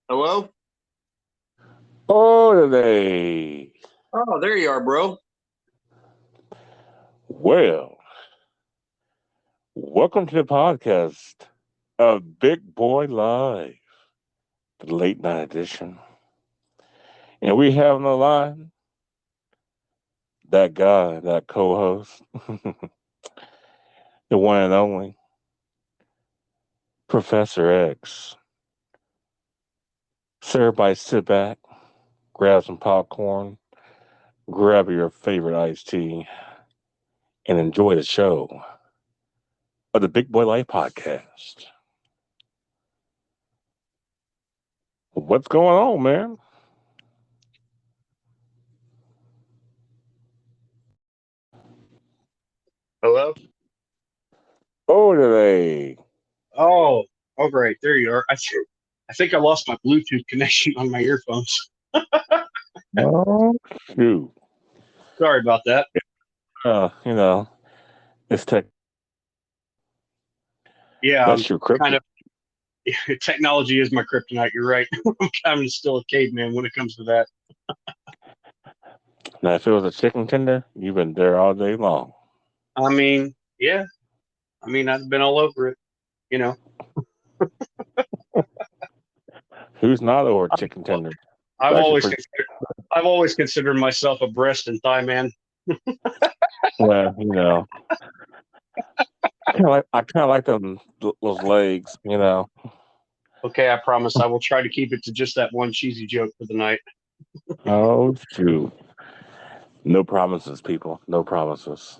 Hello? Oh, they. Oh, there you are, bro. Well, welcome to the podcast of Big Boy Live, the late night edition. And we have on the line that guy, that co host, the one and only Professor X. So, everybody sit back, grab some popcorn, grab your favorite iced tea, and enjoy the show of the Big Boy Life podcast. What's going on, man? Hello? Oh, they. Oh, oh, great. There you are. I think I lost my Bluetooth connection on my earphones. Oh, shoot. Sorry about that. You know, it's tech. Yeah, I'm That's your kind crypto. of, technology is my kryptonite. You're right. I'm kind of still a caveman when it comes to that. Now, if it was a chicken tender, you've been there all day long. I mean, yeah. I mean, I've been all over it, you know. Who's not over a I've, chicken tender? I've Especially always for considered, I've always considered myself a breast and thigh man. well, I kind of like them those legs. Okay, I promise I will try to keep it to just that one cheesy joke for the night. Oh shoot! No promises, people. No promises.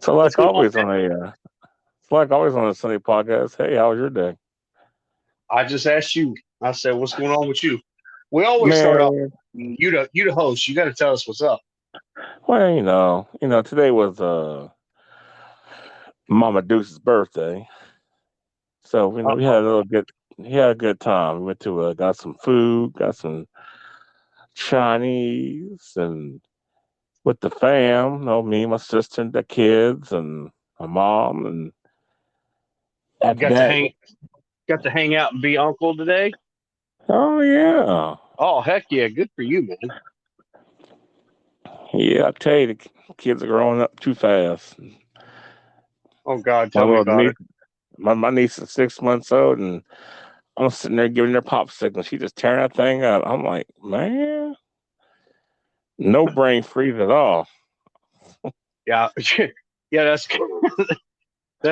So What's like going on? always on a Sunday podcast. Hey, how was your day, I just asked you. I said, "What's going on with you?" We always start off. man? You the host. You got to tell us what's up. Well, today was Mama Deuce's birthday. So we had Oh, a little good. He had a good time. We went to got some food, got some Chinese, and with the fam. Me, my sister, and the kids, and my mom. And after got to that, hang out and be uncle today. oh yeah, Oh heck yeah, good for you, man. yeah. I tell you, the kids are growing up too fast. Oh God, My tell me little about niece, it. my niece is 6 months old, and I'm sitting there giving her popsicle. She just tearing that thing up. I'm like, man, no brain freeze at all. Yeah, yeah. That's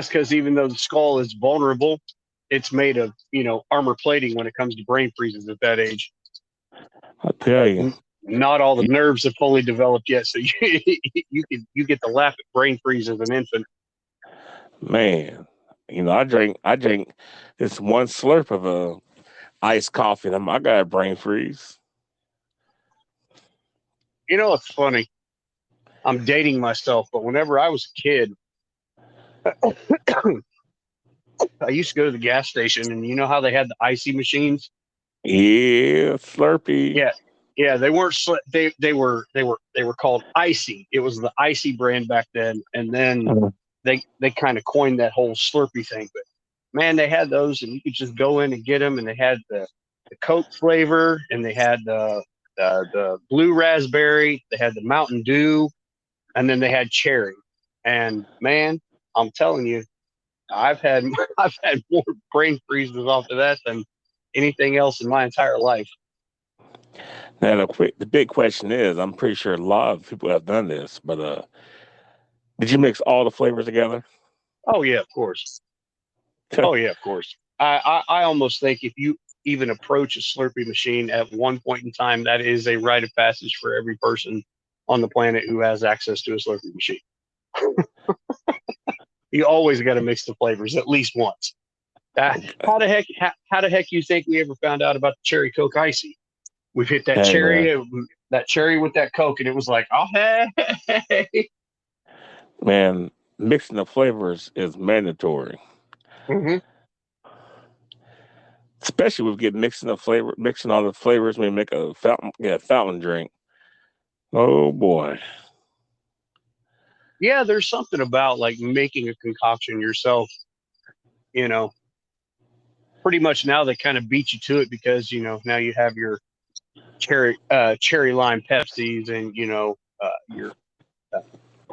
because even though the skull is vulnerable, it's made of armor plating when it comes to brain freezes at that age. I tell Like you. not all the nerves have fully developed yet, so you get to laugh at brain freeze as an infant. Man, I drink this one slurp of a iced coffee, and I got a brain freeze. You know, it's funny. I'm dating myself, but whenever I was a kid, I used to go to the gas station, and you know how they had the icy machines? Yeah, Slurpee. Yeah, yeah. They weren't. They were called icy. It was the icy brand back then, and then Mm. they kind of coined that whole Slurpee thing. But man, they had those, and you could just go in and get them, and they had the Coke flavor, and they had the blue raspberry, they had the Mountain Dew, and then they had cherry. And man, I'm telling you, I've had I've had more brain freezes off of that than anything else in my entire life. Now the big question is, I'm pretty sure a lot of people have done this, but did you mix all the flavors together? Oh yeah, of course. Oh yeah, of course. I almost think if you even approach a Slurpee machine at one point in time, that is a rite of passage for every person on the planet who has access to a Slurpee machine. You always got to mix the flavors at least once. How the heck you think we ever found out about the cherry Coke icy? We've hit Hey man, that cherry with that Coke, and it was like, oh hey. man, mixing the flavors is mandatory, Hmm. especially with getting mixing all the flavors when we make a fountain drink. Oh boy, Yeah, there's something about like making a concoction yourself, you know, pretty much now they kind of beat you to it because now you have your cherry lime Pepsis and your uh,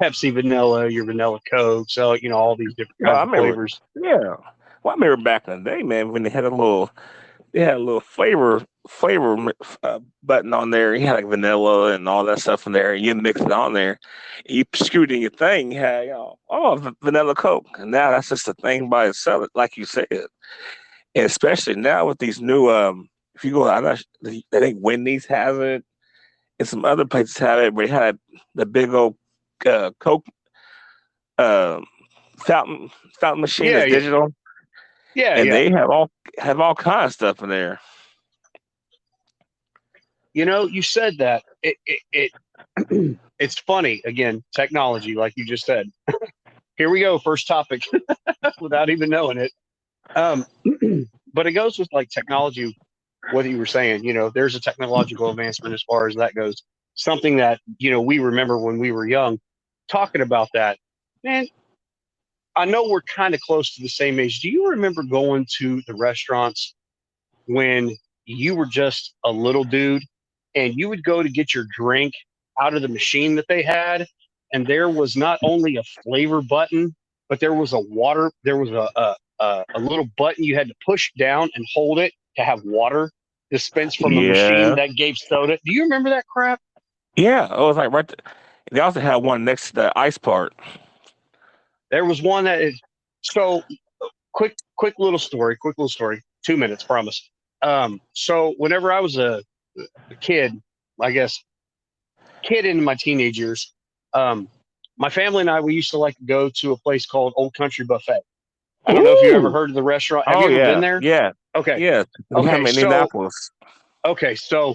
Pepsi vanilla, your vanilla Coke, so all these different Well, kinds I of remember, flavors. yeah. Well, I remember back in the day, man, when they had a little flavor button on there. You had like vanilla and all that stuff in there. And you mix it on there. And you screwed in your thing. You had vanilla Coke, and now that's just a thing by itself, like you said. And especially now with these new if you go, I think Wendy's has it, and some other places have it. Where they had the big old Coke uh, fountain machine Yeah, that's yeah, digital, yeah, and yeah. they have all kinds of stuff in there. You said that it's funny again, technology, like you just said. Here we go, first topic, without even knowing it. Um, but it goes with like technology. What you were saying, there's a technological advancement as far as that goes. Something that we remember when we were young, talking about that. Man, I know we're kind of close to the same age. Do you remember going to the restaurants when you were just a little dude and you would go to get your drink out of the machine that they had, and there was not only a flavor button, but there was a little button you had to push down and hold it to have water dispensed from the machine Yeah, that gave soda. Do you remember that crap? yeah. It was like right. They also had one next to the ice part. There was one that is so quick little story, 2 minutes, promise. So whenever I was a kid, I guess kid into my teenage years, um, my family and I, we used to like to go to a place called Old Country Buffet. I don't know if you ever Ooh. heard of the restaurant. Have Oh you ever been yeah, there? yeah, Okay. yeah. We have Okay. them in So, Indianapolis. okay. So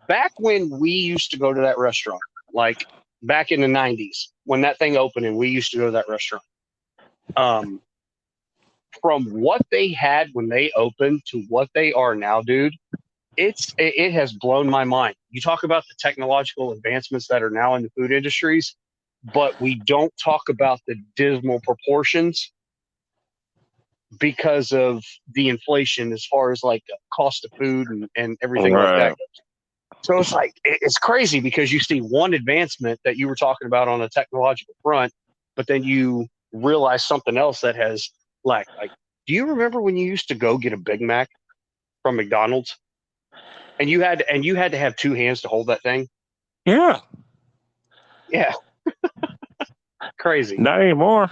back when we used to go to that restaurant, like back in the 90s, when that thing opened and we used to go to that restaurant, um, from what they had when they opened to what they are now, dude, it has blown my mind. You talk about the technological advancements that are now in the food industries, but we don't talk about the dismal proportions because of the inflation as far as like cost of food and everything like that Right. goes. So it's like it's crazy because you see one advancement that you were talking about on the technological front, but then you realize something else that has lacked. Like, do you remember when you used to go get a Big Mac from McDonald's and you had to have two hands to hold that thing? Yeah. Yeah, crazy. Not anymore.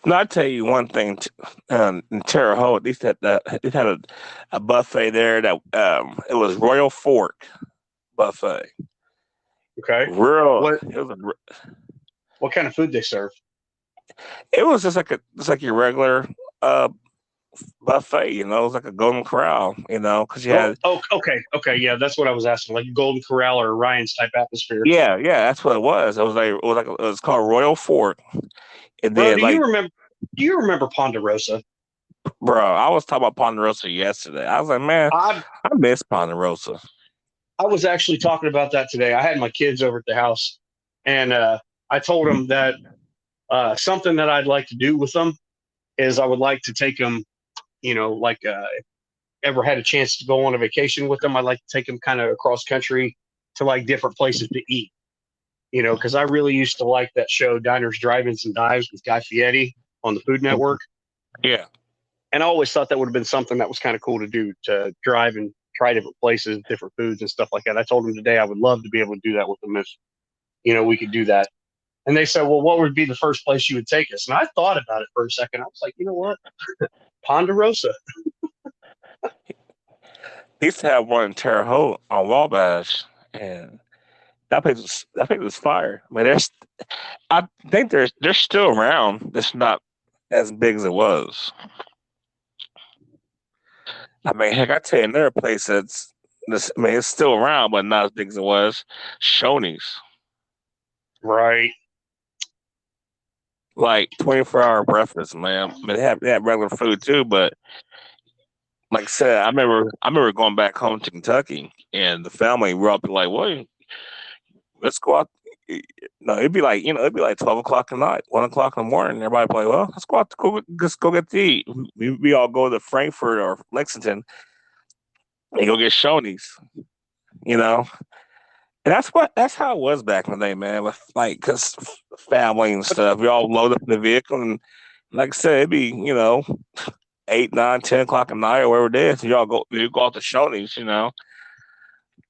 No, I tell you one thing. In Terre Haute, they had a buffet there that it was Royal Fork buffet. Okay. Real. What what kind of food they serve? It was just like your regular uh buffet. You know, it was like a Golden Corral. You know, because you Oh, had oh, okay, okay, yeah, that's what I was asking, like Golden Corral or Ryan's type atmosphere. yeah, that's what it was. It was called Royal Fork, and Bro, then like Do you remember Ponderosa? bro, I was talking about Ponderosa yesterday. I was like, man, I I miss Ponderosa. I was actually talking about that today. I had my kids over at the house, and I told them that something that I'd like to do with them is I would like to take them, like ever had a chance to go on a vacation with them, I'd like to take them kind of across country to like different places to eat. Because I really used to like that show Diners, Drive-ins, and Dives with Guy Fieri on the Food Network. Yeah. And I always thought that would have been something that was kind of cool to do, to drive and try different places, different foods and stuff like that. I told them today I would love to be able to do that with them if, we could do that. And they said, well, what would be the first place you would take us? And I thought about it for a second. I was like, you know what? Ponderosa. They used to have one in Terre Haute on Wabash, and that place was fire. I mean, I think they're still around. It's not as big as it was. I mean, heck, I tell you another place that's this. I mean, it's still around, but not as big as it was. Shoney's, Right. like 24-hour breakfast, man. I mean, they have regular food too, but like I said, I remember going back home to Kentucky, and the family were up like, "Well, let's go out. no, it'd be like, it'd be like 12 o'clock at night, 1 o'clock in the morning. Everybody be like, well, let's go out to go, just go get to eat. We all go to Frankfurt or Lexington and go get Shoney's, you know. And that's how it was back in the day, man. With like, cause family and stuff, we all load up in the vehicle, and like I said, it'd be 8, 9, 10 o'clock at night or wherever it is. And you go out to Shoney's,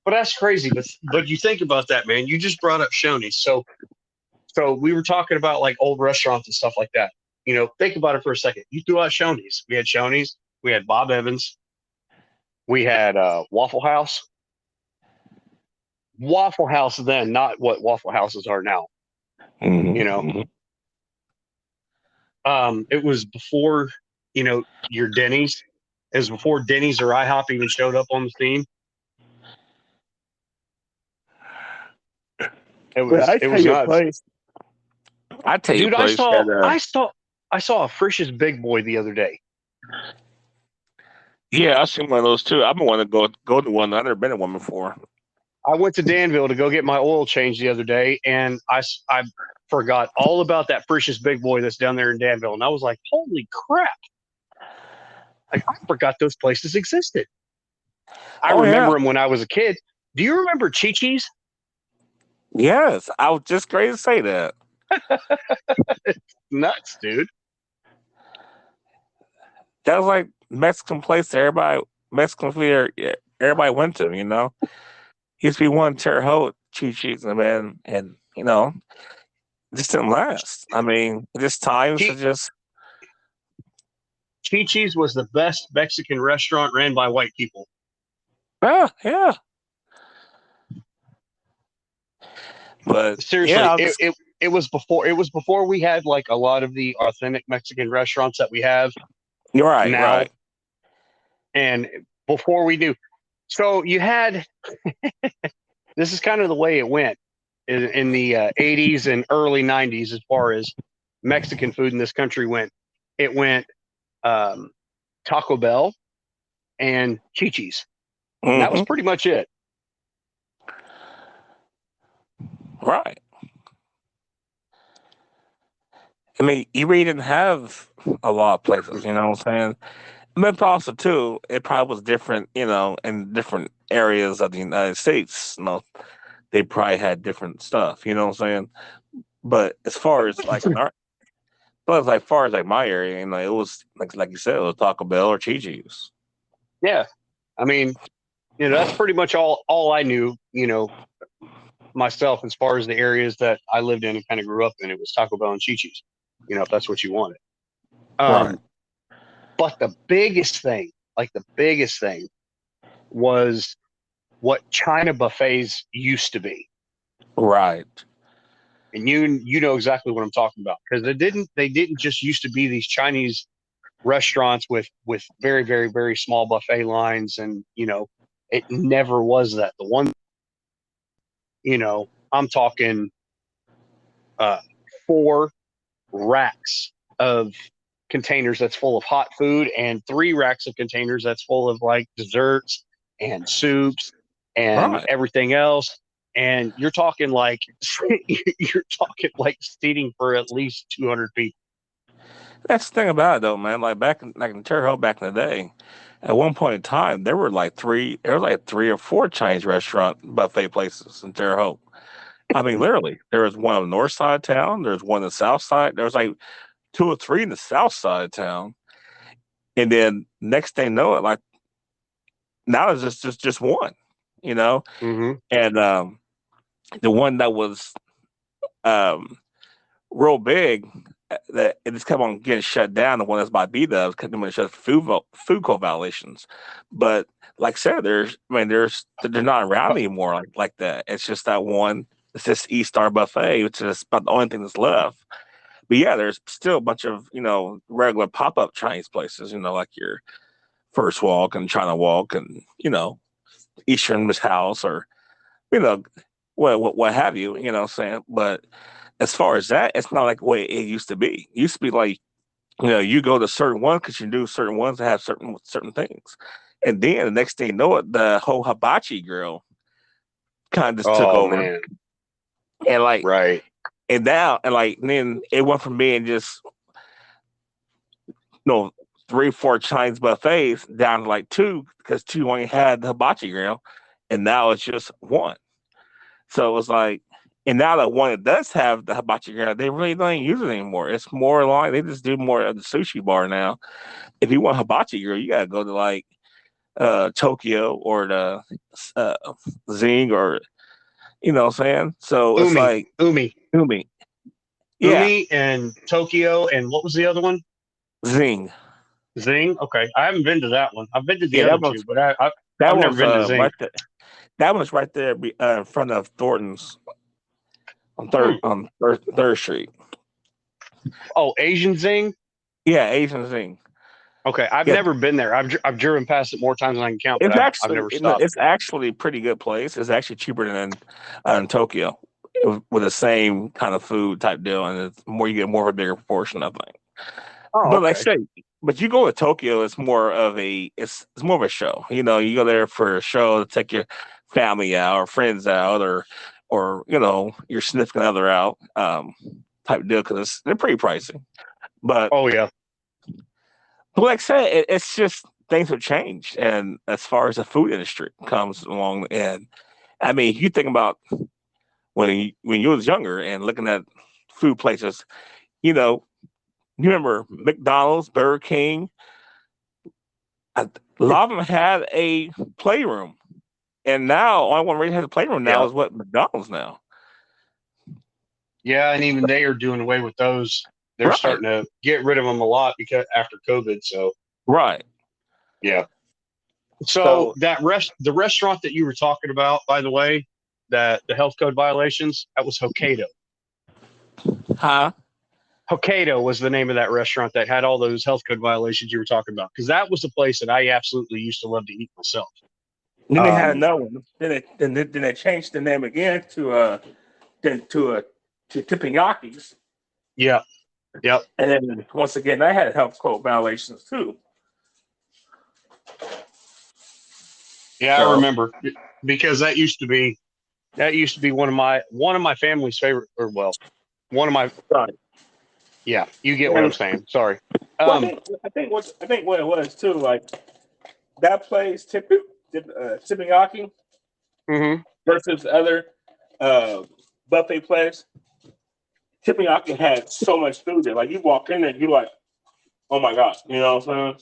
But that's crazy. But you think about that, man. You just brought up Shoney's. So we were talking about like old restaurants and stuff like that. Think about it for a second. You threw out Shoney's. We had Shoney's. We had Bob Evans. We had Waffle House. Waffle House then, not what Waffle Houses are now. Mm-hmm. It was before, your Denny's. It was before Denny's or IHOP even showed up on the scene. It was nuts. I tell you, dude, I saw a Frisch's Big Boy the other day. Yeah, I've seen one of those too. I've been wanting to go to one. I've never been to one before. I went to Danville to go get my oil change the other day, and I forgot all about that Frisch's Big Boy that's down there in Danville, and I was like, "Holy crap!" Like, I forgot those places existed. I remember them when I was a kid. Do you remember Chi-Chi's? Yes, I was just going to say that. Nuts, dude. That was like Mexican place that Mexican food everybody went to, Used to be one Terre Haute Chi-Chi's, man, and it just didn't last. I mean, just times to just. Chi-Chi's was the best Mexican restaurant ran by white people. Yeah. But seriously, it was before we had like a lot of the authentic Mexican restaurants that we have. You're right, now. Right. And before we do, so you had this is kind of the way it went in the 80s and early 90s as far as Mexican food in this country went. It went Taco Bell and Chi-Chi's. Mm-hmm. That was pretty much it. Right. I mean, you really didn't have a lot of places, you know what I'm saying? And then also, too, it probably was different, in different areas of the United States. They probably had different stuff, you know what I'm saying? But as far as like my area, it was like you said, it was Taco Bell or Chi-Chi's. Yeah, I mean, that's pretty much all I knew, myself as far as the areas that I lived in and kind of grew up in. It was Taco Bell and Chi-Chi's, if that's what you wanted. Right. But the biggest thing was what China buffets used to be. Right. And you know exactly what I'm talking about, because they didn't just used to be these Chinese restaurants with very, very, very small buffet lines, and it never was that. The one, I'm talking 4 racks of containers that's full of hot food, and 3 racks of containers that's full of like desserts and soups and everything else. And you're talking like seating for at least 200 people. That's the thing about it, though, man. Like back in Terre Haute back in the day, at one point in time, there were like 3 or 4 Chinese restaurant buffet places in Terre Haute. I mean, literally, there was one on the north side of town. There's one on the south side. There was like 2 or 3 in the south side of town. And then next thing you know it, like now it's just one, Mm-hmm. And the one that was real big, that it just kept on getting shut down. The one that's by B-Dubs kept on shut for food code violations. But like I said, they're not around anymore like that. It's just that one. It's just East Star Buffet, which is about the only thing that's left. But yeah, there's still a bunch of regular pop-up Chinese places, like your First Walk and China Walk and Eastern House or what have you, what I'm saying. But as far as that, it's not like the way it used to be. It used to be like, you go to certain ones because you do certain ones that have certain things. And then the next thing you know it, the whole hibachi grill kind of just took over. Man. And like, Right. and now, and like, then it went from being just, know, 3, 4 Chinese buffets down to like two because two only had the hibachi grill, and now it's just one. So it was like, and now that one that does have the hibachi grill, they really don't use it anymore. It's more like they just do more of the sushi bar now. If you want hibachi grill, you gotta go to like Tokyo or the uh, Zing or you know what I'm saying. So it's Umi, like Umi, Umi, yeah, Umi, and Tokyo, and what was the other one? Zing, Zing. Okay, I haven't been to that one. I've been to the yeah, other two, but that I've never one's been to Zing. right there. That one's right there in front of Thornton's on Hmm. Third Street. Oh, Asian Zing. Yeah, Asian Zing. Okay, I've Yeah, never been there. I've driven past it more times than I can count, but I've never stopped. it's actually a pretty good place. It's actually cheaper than in Tokyo with the same kind of food type deal, and it's more you get more of a bigger portion, I think. Oh, But like I okay. say, but you go to Tokyo, it's more of a it's more of a show. You know, you go there for a show to take your family out or friends out or you know your significant other out type deal because they're pretty pricey. But Oh yeah. like I said, it's just things have changed, and as far as the food industry comes along, and I mean, you think about when you was younger and looking at food places, you know, you remember McDonald's, Burger King. A lot of them had a playroom, and now only one really has a playroom now Yeah. is what McDonald's now. Yeah, and even they are doing away with those. They're Right, starting to get rid of them a lot because after COVID. So right. yeah. So So, the restaurant that you were talking about, by the way, that the health code violations, that was Hokkaido. huh? Hokkaido was the name of that restaurant that had all those health code violations you were talking about. Because that was the place that I absolutely used to love to eat myself. Then they had Um, another one. Then they changed the name again then to Teppanyakis. yeah, yep, And then once again, I had health code violations too. yeah, I So remember because that used to be one of my family's favorite, or well, one of my right. yeah, you get what I'm And saying. Sorry. well, Um, I think what it was too, like that place Tippanyaki mhm. versus other uh, buffet place. Tippanyaki had so much food there. Like you walk in there, you like, oh my god, you know what I'm saying?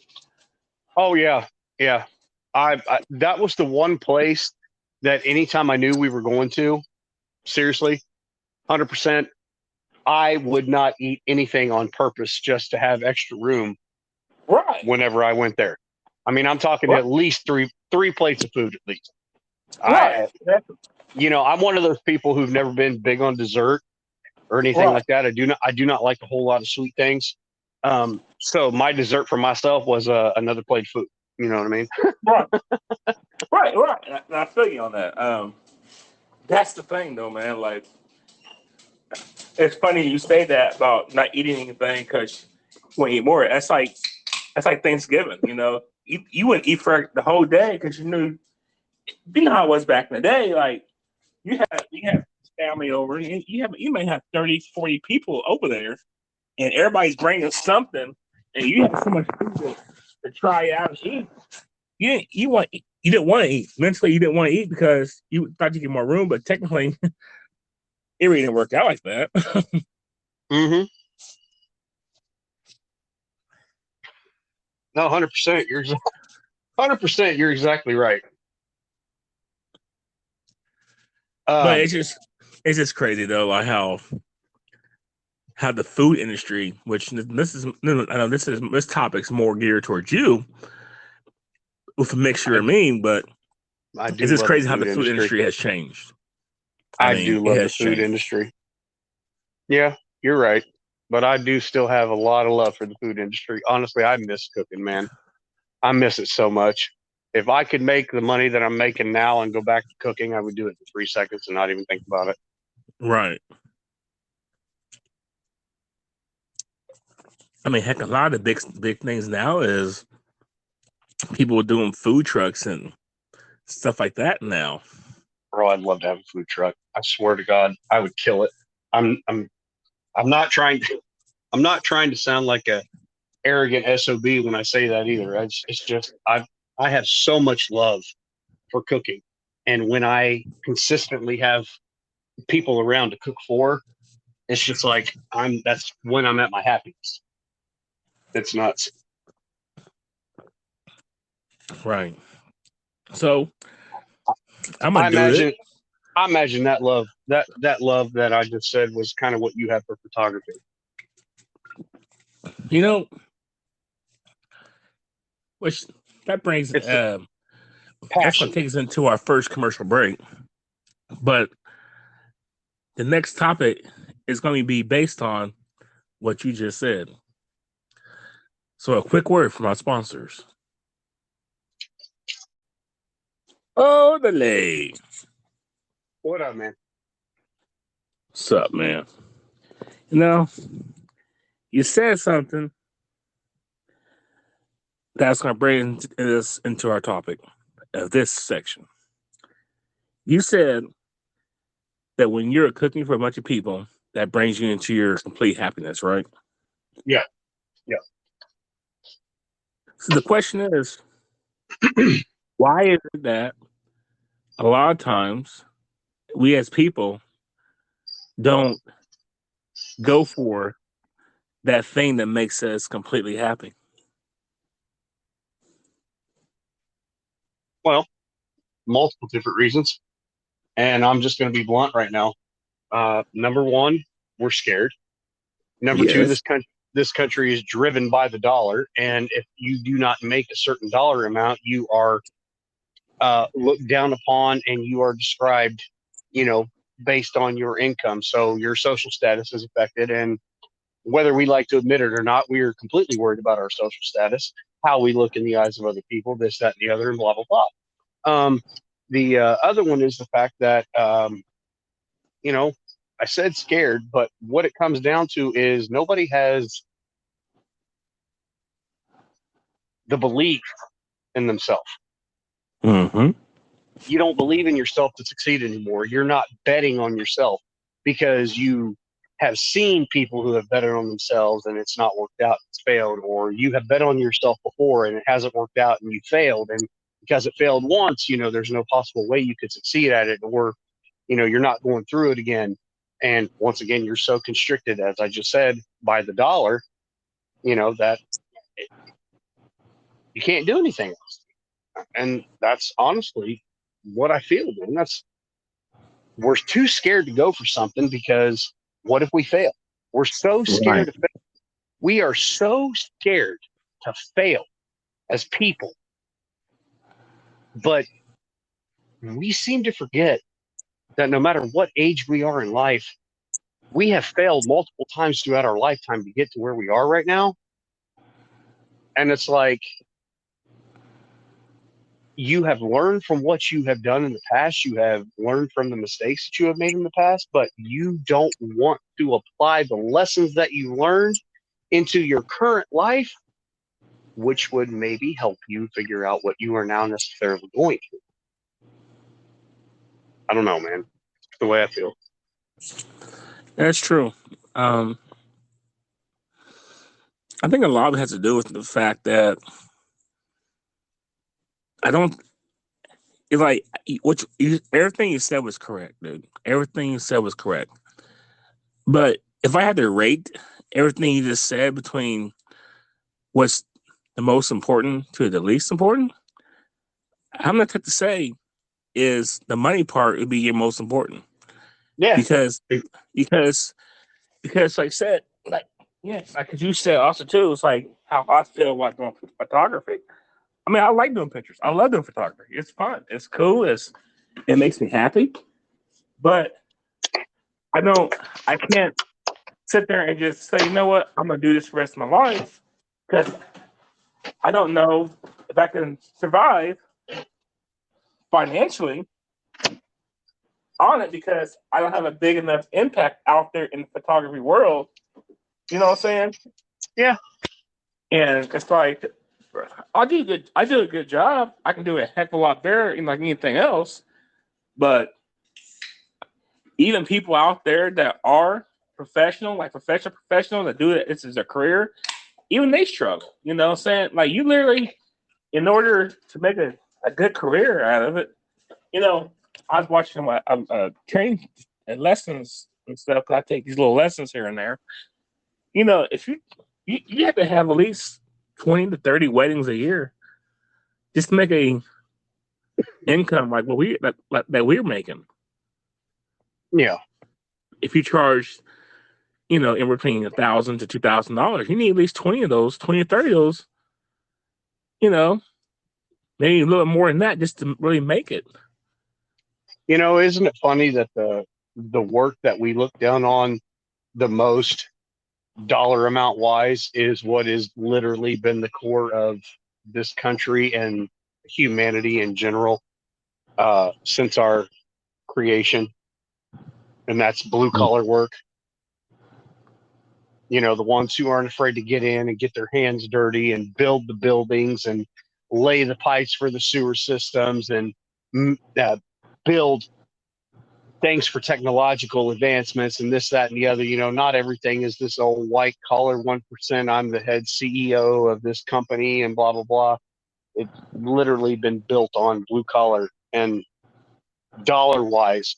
Oh yeah, yeah. I that was the one place that anytime I knew we were going to, seriously, 100%, I would not eat anything on purpose just to have extra room Right, whenever I went there. I mean, I'm talking right, at least three plates of food at least. right, I I'm one of those people who've never been big on dessert or anything right, like that. I do not like a whole lot of sweet things. So my dessert for myself was another plate of food. You know what I mean? right, right. And I feel you on that. That's the thing, though, man. Like, it's funny you say that about not eating anything because you want to eat more. That's like Thanksgiving. You know, you wouldn't eat for the whole day because you know how it was back in the day. Like, you have family over. You may have 30, 40 people over there, and everybody's bringing something, and you have so much food to try out and eat. You didn't want to eat. Mentally, you didn't want to eat because you thought you get more room, but technically, it really didn't work out like that. Mm-hmm. No, 100%. You're 100%. You're exactly right. But Um, it's just crazy though, like how the food industry, which this is I know this topic's more geared towards you with a mixture I of mean, but I it's do just love the crazy how food the food industry. industry has changed. I I mean, do it love the has food changed. industry. Yeah, you're right. But I do still have a lot of love for the food industry. Honestly, I miss cooking, man. I miss it so much. If I could make the money that I'm making now and go back to cooking, I would do it in 3 seconds and not even think about it. Right. I mean, heck, a lot of the big things now is people doing food trucks and stuff like that now. Bro, I'd love to have a food truck. I swear to God, I would kill it. I'm I'm not trying to I'm not trying to sound like a arrogant SOB when I say that either. It's just I have so much love for cooking. And when I consistently have people around to cook for, it's just like that's when I'm at my happiest. It's nuts. Right. So I'm I gonna do it. imagine I imagine that love that I just said was kind of what you have for photography. You know, which that brings It's that's gonna passion. take us into our first commercial break. But the next topic is going to be based on what you just said. So a quick word from our sponsors. Oh, delay. What up, man? What's up, man? You know, you said something that's going to bring us into our topic of this section. You said that when you're cooking for a bunch of people, that brings you into your complete happiness, right? Yeah. Yeah. So the question is, why is it that a lot of times we as people don't go for that thing that makes us completely happy? Well, multiple different reasons. And I'm just going to be blunt right now. Number one, we're scared. Number two, Yes. this country is driven by the dollar, and if you do not make a certain dollar amount, you are looked down upon, and you are described, based on your income. So your social status is affected, and whether we like to admit it or not, we are completely worried about our social status, how we look in the eyes of other people, this, that, and the other, and blah blah blah. The other one is the fact that you know, I said scared, but what it comes down to is nobody has the belief in themselves. Mm-hmm. You don't believe in yourself to succeed anymore. You're not betting on yourself because you have seen people who have betted on themselves and it's not worked out, it's failed, or you have bet on yourself before and it hasn't worked out and you failed. And because it failed once, there's no possible way you could succeed at it, or, you're not going through it again. And once again, you're so constricted, as I just said, by the dollar, that you can't do anything else. And that's honestly what I feel, man. We're too scared to go for something because what if we fail? We're so scared Right. to fail. We are so scared to fail as people. But we seem to forget that no matter what age we are in life, we have failed multiple times throughout our lifetime to get to where we are right now. And it's like, you have learned from what you have done in the past. You have learned from the mistakes that you have made in the past, but you don't want to apply the lessons that you learned into your current life, which would maybe help you figure out what you are now necessarily going to. I don't know, man. It's the way I feel. That's true. I think a lot of it has to do with the fact that I don't. It's like everything you said was correct, dude. Everything you said was correct. But if I had to rate everything you just said between what's the most important to the least important, I'm gonna have to say is the money part would be your most important. Yeah. Because like I said, like as you said also too, it's like how I feel about doing photography. I mean, I like doing pictures. I love doing photography. It's fun. It's cool. It makes me happy. But I can't sit there and just say, you know what, I'm gonna do this for the rest of my life because I don't know if I can survive financially on it because I don't have a big enough impact out there in the photography world. You know what I'm saying? Yeah. And it's like I do a good job. I can do a heck of a lot better in like anything else. But even people out there that are professional, like professional that do it, this is their career, even they struggle. You know what I'm saying? Like you literally, in order to make a good career out of it, you know, I was watching my training and lessons and stuff. I take these little lessons here and there. You know, if you have to have at least 20 to 30 weddings a year just to make a income like what that we're making. Yeah. If you charge, you know, in between $1,000 to $2,000, you need at least 20 of those, 20 or 30 of those, you know, maybe a little more than that just to really make it. You know, isn't it funny that the work that we look down on the most dollar amount wise is what has literally been the core of this country and humanity in general since our creation, and that's blue collar work. You know, the ones who aren't afraid to get in and get their hands dirty and build the buildings and lay the pipes for the sewer systems and build things for technological advancements and this, that, and the other. You know, not everything is this old white collar 1%. I'm the head CEO of this company and blah, blah, blah. It's literally been built on blue collar, and dollar wise,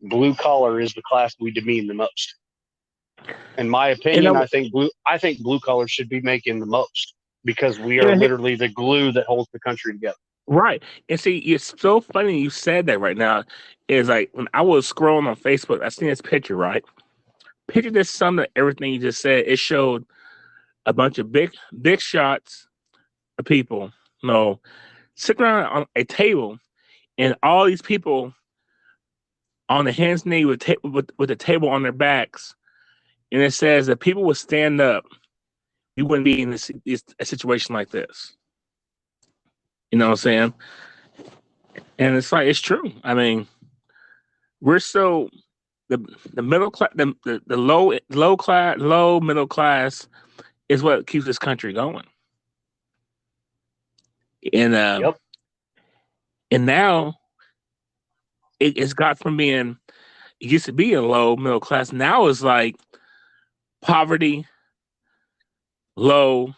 blue collar is the class we demean the most. In my opinion, I think blue collar should be making the most because we are literally the glue that holds the country together. Right. And see, it's so funny you said that right now. Is like when I was scrolling on Facebook, I seen this picture, right? Picture this sum of everything you just said. It showed a bunch of big shots of people, you know, sitting around on a table, and all these people on the hands and knees with the table on their backs. And it says that people would stand up, we wouldn't be in a situation like this. You know what I'm saying? And it's like, it's true. I mean, we're so the middle class, the low middle class is what keeps this country going. And and now it's got from being, it used to be a low middle class. Now it's like poverty, low,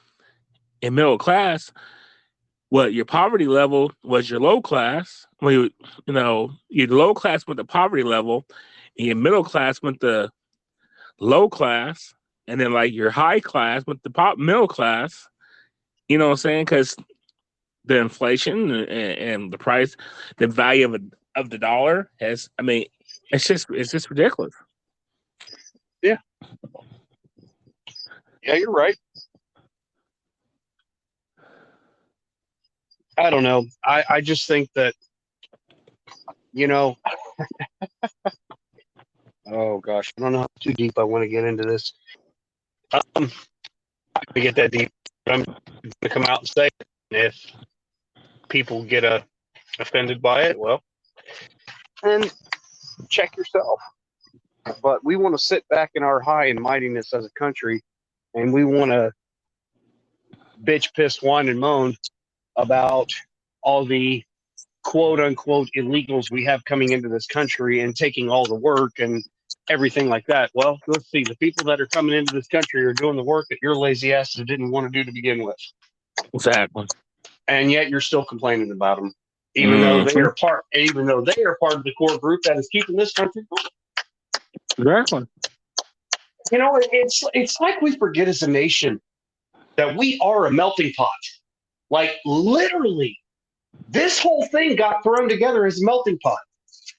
and middle class. What your poverty level was your low class. When you know, your low class went to poverty level, and your middle class went to low class, and then like your high class went to middle class. You know what I'm saying? Because the inflation and the price, the value of the dollar has. I mean, it's just ridiculous. Yeah. Yeah, you're right. I don't know. I just think that, you know, oh gosh, I don't know how too deep I want to get into this. I'm not going to get that deep. I'm going to come out and say it. If people get offended by it, well, then check yourself. But we want to sit back in our high and mightiness as a country, and we want to bitch, piss, whine, and moan about all the quote unquote illegals we have coming into this country and taking all the work and everything like that. Well, let's see. The people that are coming into this country are doing the work that your lazy asses didn't want to do to begin with. Exactly. And yet you're still complaining about them, even though they are part of the core group that is keeping this country going. Exactly. You know, it's like we forget as a nation that we are a melting pot. Like literally, this whole thing got thrown together as a melting pot.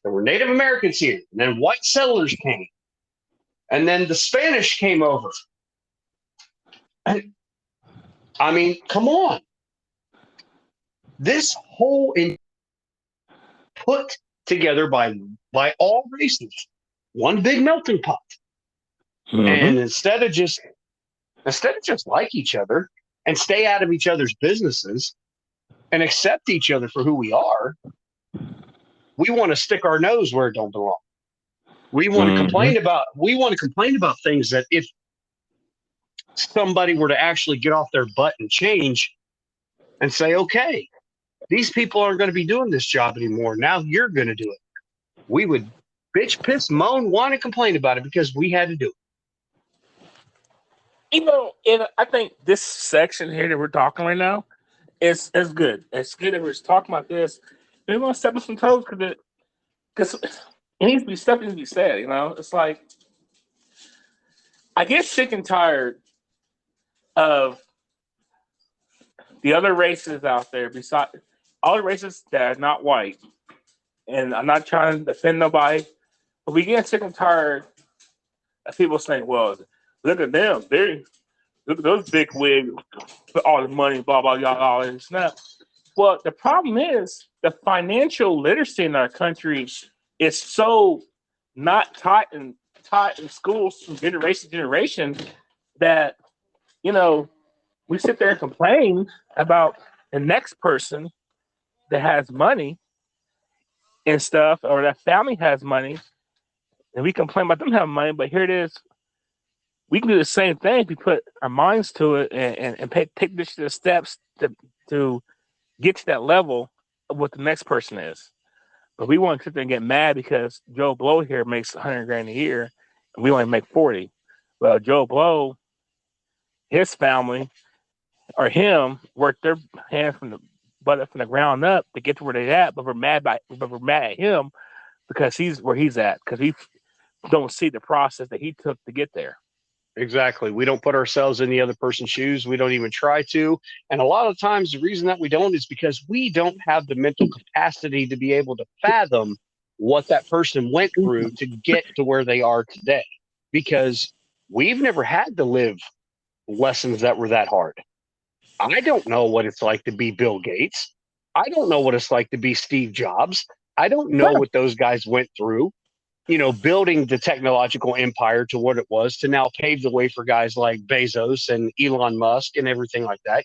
There were Native Americans here, and then white settlers came, and then the Spanish came over. And, I mean, come on. This whole put together by all races, one big melting pot. Mm-hmm. And instead of just like each other and stay out of each other's businesses and accept each other for who we are, we want to stick our nose where it don't belong. We want to complain about things that if somebody were to actually get off their butt and change and say, okay, these people aren't going to be doing this job anymore. Now you're going to do it. We would bitch, piss, moan, whine, and complain about it because we had to do it. And I think this section here that we're talking right now is good. It's good that we're just talking about this. We want to step on some toes because it needs to be stuff needs to be said. It's like I get sick and tired of the other races out there, besides all the races that are not white. And I'm not trying to defend nobody, but we get sick and tired of people saying, "Well, look at them. Look at those big wigs, put all the money, blah blah blah, all this stuff." Well, the problem is the financial literacy in our country is so not taught in schools from generation to generation that we sit there and complain about the next person that has money and stuff, or that family has money, and we complain about them having money. But here it is, we can do the same thing if we put our minds to it and take this to the steps to get to that level of what the next person is. But we want to sit there and get mad because Joe Blow here makes 100 grand a year, and we only make 40. Well, Joe Blow, his family, or him, worked their hands from the ground up to get to where they're at. But we're mad at him because he's where he's at, because we don't see the process that he took to get there. Exactly. We don't put ourselves in the other person's shoes. We don't even try to. And a lot of times the reason that we don't is because we don't have the mental capacity to be able to fathom what that person went through to get to where they are today. Because we've never had to live lessons that were that hard. I don't know what it's like to be Bill Gates. I don't know what it's like to be Steve Jobs. I don't know what those guys went through, building the technological empire to what it was to now pave the way for guys like Bezos and Elon Musk and everything like that.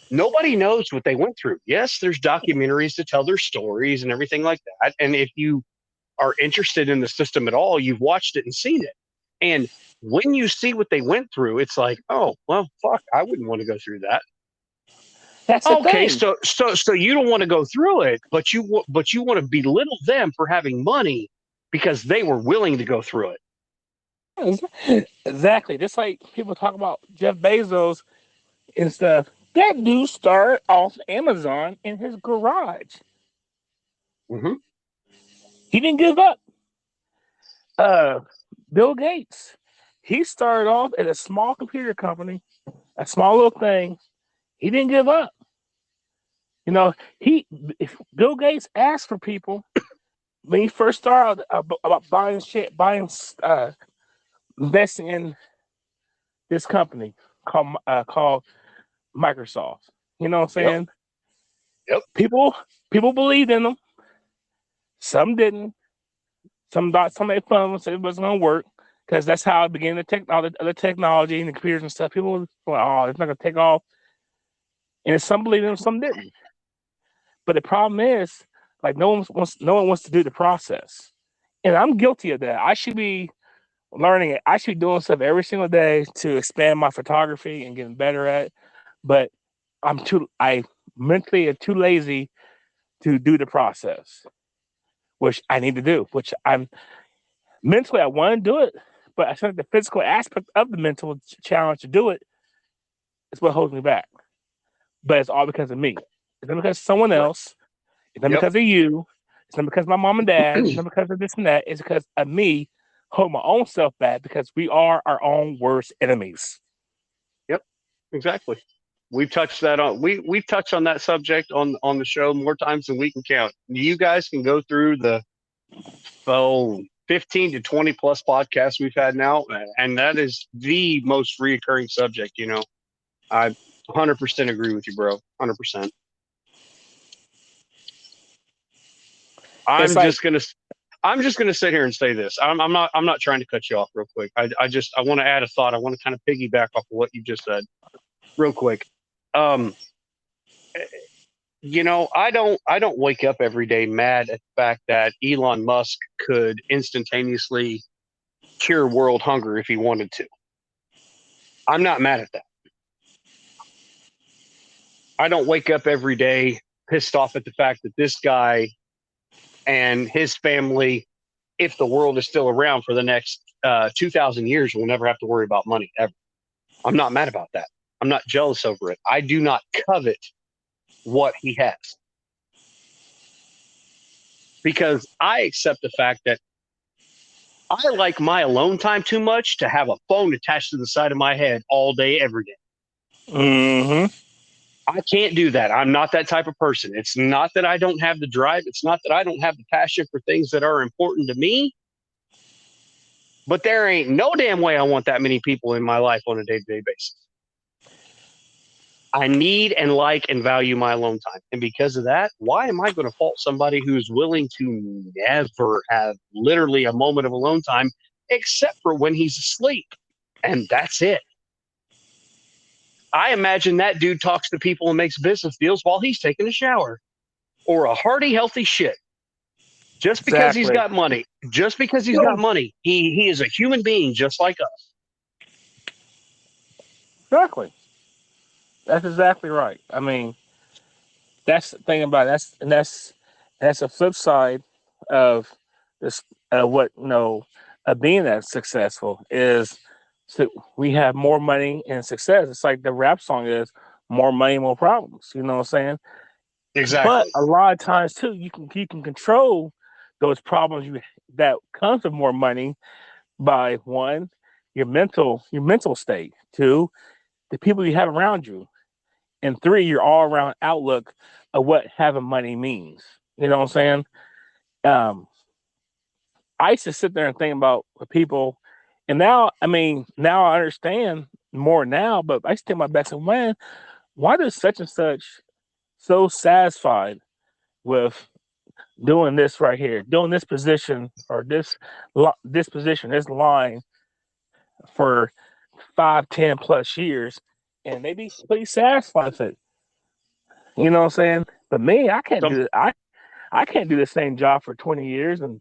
Nobody knows what they went through. Yes, there's documentaries to tell their stories and everything like that. And if you are interested in the system at all, you've watched it and seen it. And when you see what they went through, it's like, oh, well, fuck, I wouldn't want to go through that. That's okay. Thing. So you don't want to go through it, but you want to belittle them for having money because they were willing to go through it. Exactly. Just like people talk about Jeff Bezos and stuff. That dude started off Amazon in his garage. Mm-hmm. He didn't give up. Bill Gates, he started off at a small computer company, a small little thing. He didn't give up. If Bill Gates asked for people when he first started about investing in this company called Microsoft. You know what I'm saying? Yep. People believed in them. Some didn't. Some made fun of them, said it wasn't gonna work because that's how it began. All the technology and the computers and stuff. People were like, "Oh, it's not gonna take off." And some believed in them, some didn't. But the problem is, like, no one wants to do the process, and I'm guilty of that. I should be learning it. I should be doing stuff every single day to expand my photography and getting better at it. But I mentally am too lazy to do the process, which I need to do. Which I'm mentally, I want to do it, but I think the physical aspect of the mental challenge to do it is what holds me back. But it's all because of me. It's not because of someone else. It's not because of you. It's not because of my mom and dad. It's not because of this and that. It's because of me hold my own self back because we are our own worst enemies. Yep, exactly. We've touched that on we've touched on that subject on the show more times than we can count. You guys can go through the 15 to 20 plus podcasts we've had now, and that is the most reoccurring subject. I 100% agree with you, bro. 100%. I'm just gonna sit here and say this. I'm not trying to cut you off real quick. I want to add a thought. I want to kind of piggyback off of what you just said real quick. I don't wake up every day mad at the fact that Elon Musk could instantaneously cure world hunger if he wanted to. I'm not mad at that. I don't wake up every day pissed off at the fact that this guy and his family, if the world is still around for the next 2,000 years, will never have to worry about money ever. I'm not mad about that. I'm not jealous over it. I do not covet what he has because I accept the fact that I like my alone time too much to have a phone attached to the side of my head all day, every day. Mm-hmm. I can't do that. I'm not that type of person. It's not that I don't have the drive. It's not that I don't have the passion for things that are important to me. But there ain't no damn way I want that many people in my life on a day-to-day basis. I need and like and value my alone time. And because of that, why am I going to fault somebody who's willing to never have literally a moment of alone time except for when he's asleep? And that's it. I imagine that dude talks to people and makes business deals while he's taking a shower or a hearty, healthy shit. Just because he's got money, he is a human being just like us. Exactly. That's exactly right. I mean, that's the thing about it. That's a flip side of this. What being that successful is. So we have more money and success. It's like the rap song is more money, more problems. You know what I'm saying? But Exactly. a lot of times too, you can control those problems that comes with more money by one, your mental state, two, the people you have around you, and three, your all around outlook of what having money means. You know what I'm saying? Um, I used to sit there and think about the people, and now I understand more now. But I used to think about back to when, why does such and such so satisfied with doing this right here, doing this position or this position, this line for 5, 10 plus years, and they be pretty satisfied with it. You know what I'm saying? But me, I can't Some, do it. I can't do the same job for 20 years, and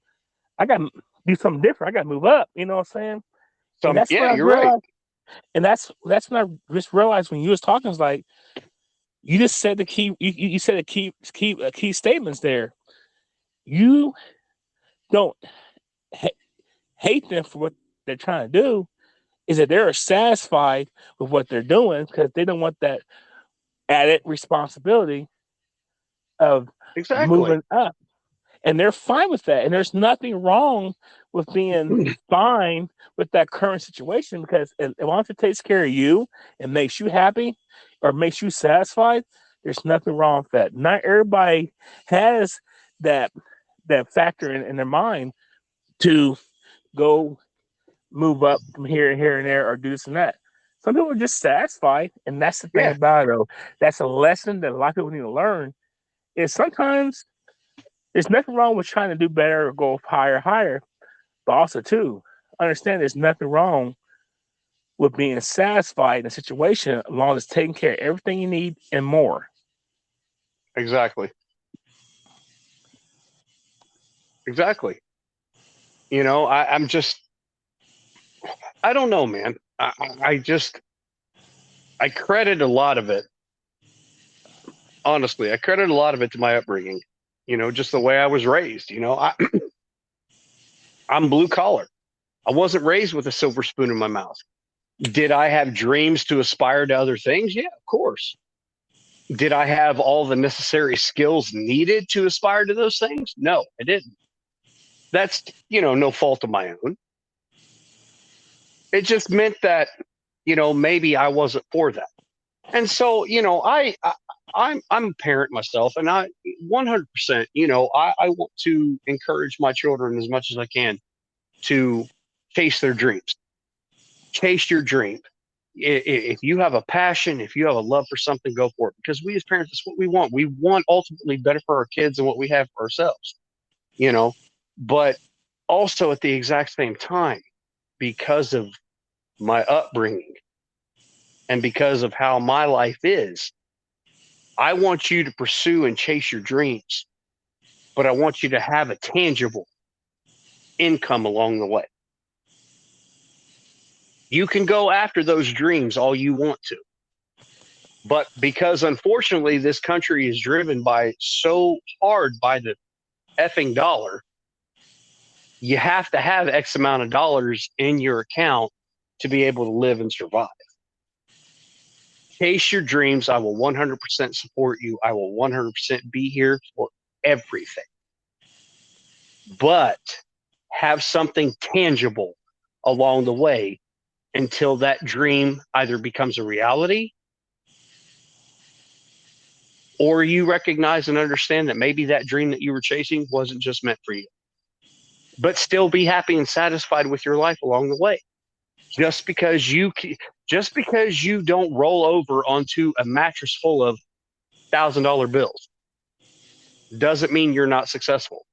I got to do something different. I got to move up. You know what I'm saying? And that's what yeah, I you're right. realized. And that's when I just realized when you was talking, it's like you just said the key. You said the key statements there. You don't hate them for what they're trying to do. Is that they're satisfied with what they're doing because they don't want that added responsibility of Exactly. moving up, and they're fine with that. And there's nothing wrong with being fine with that current situation because as long as it takes care of you and makes you happy or makes you satisfied, there's nothing wrong with that. Not everybody has that factor in their mind to go move up from here and here and there or do this and that. Some people are just satisfied, and that's the thing Yeah, about it. Though. That's a lesson that a lot of people need to learn. Is sometimes there's nothing wrong with trying to do better or go higher, but also too understand there's nothing wrong with being satisfied in a situation as long as taking care of everything you need and more. exactly. Exactly. I'm just, I don't know, man. I credit a lot of it, honestly, I credit a lot of it to my upbringing, just the way I was raised. I'm blue collar. I wasn't raised with a silver spoon in my mouth. Did I have dreams to aspire to other things? Yeah, of course. Did I have all the necessary skills needed to aspire to those things? No, I didn't. That's, no fault of my own. It just meant that, maybe I wasn't for that. And so, I'm a parent myself, and I 100%, I want to encourage my children as much as I can to chase their dreams. Chase your dream. If you have a passion, if you have a love for something, go for it. Because we as parents, that's what we want. We want ultimately better for our kids than what we have for ourselves, you know. But also at the exact same time, because of my upbringing and because of how my life is, I want you to pursue and chase your dreams, but I want you to have a tangible income along the way. You can go after those dreams all you want to. But because unfortunately this country is driven by so hard by the effing dollar. You have to have X amount of dollars in your account to be able to live and survive. Chase your dreams. I will 100% support you. I will 100% be here for everything. But have something tangible along the way until that dream either becomes a reality or you recognize and understand that maybe that dream that you were chasing wasn't just meant for you. But still be happy and satisfied with your life along the way. Just because you don't roll over onto a mattress full of $1,000 bills doesn't mean you're not successful.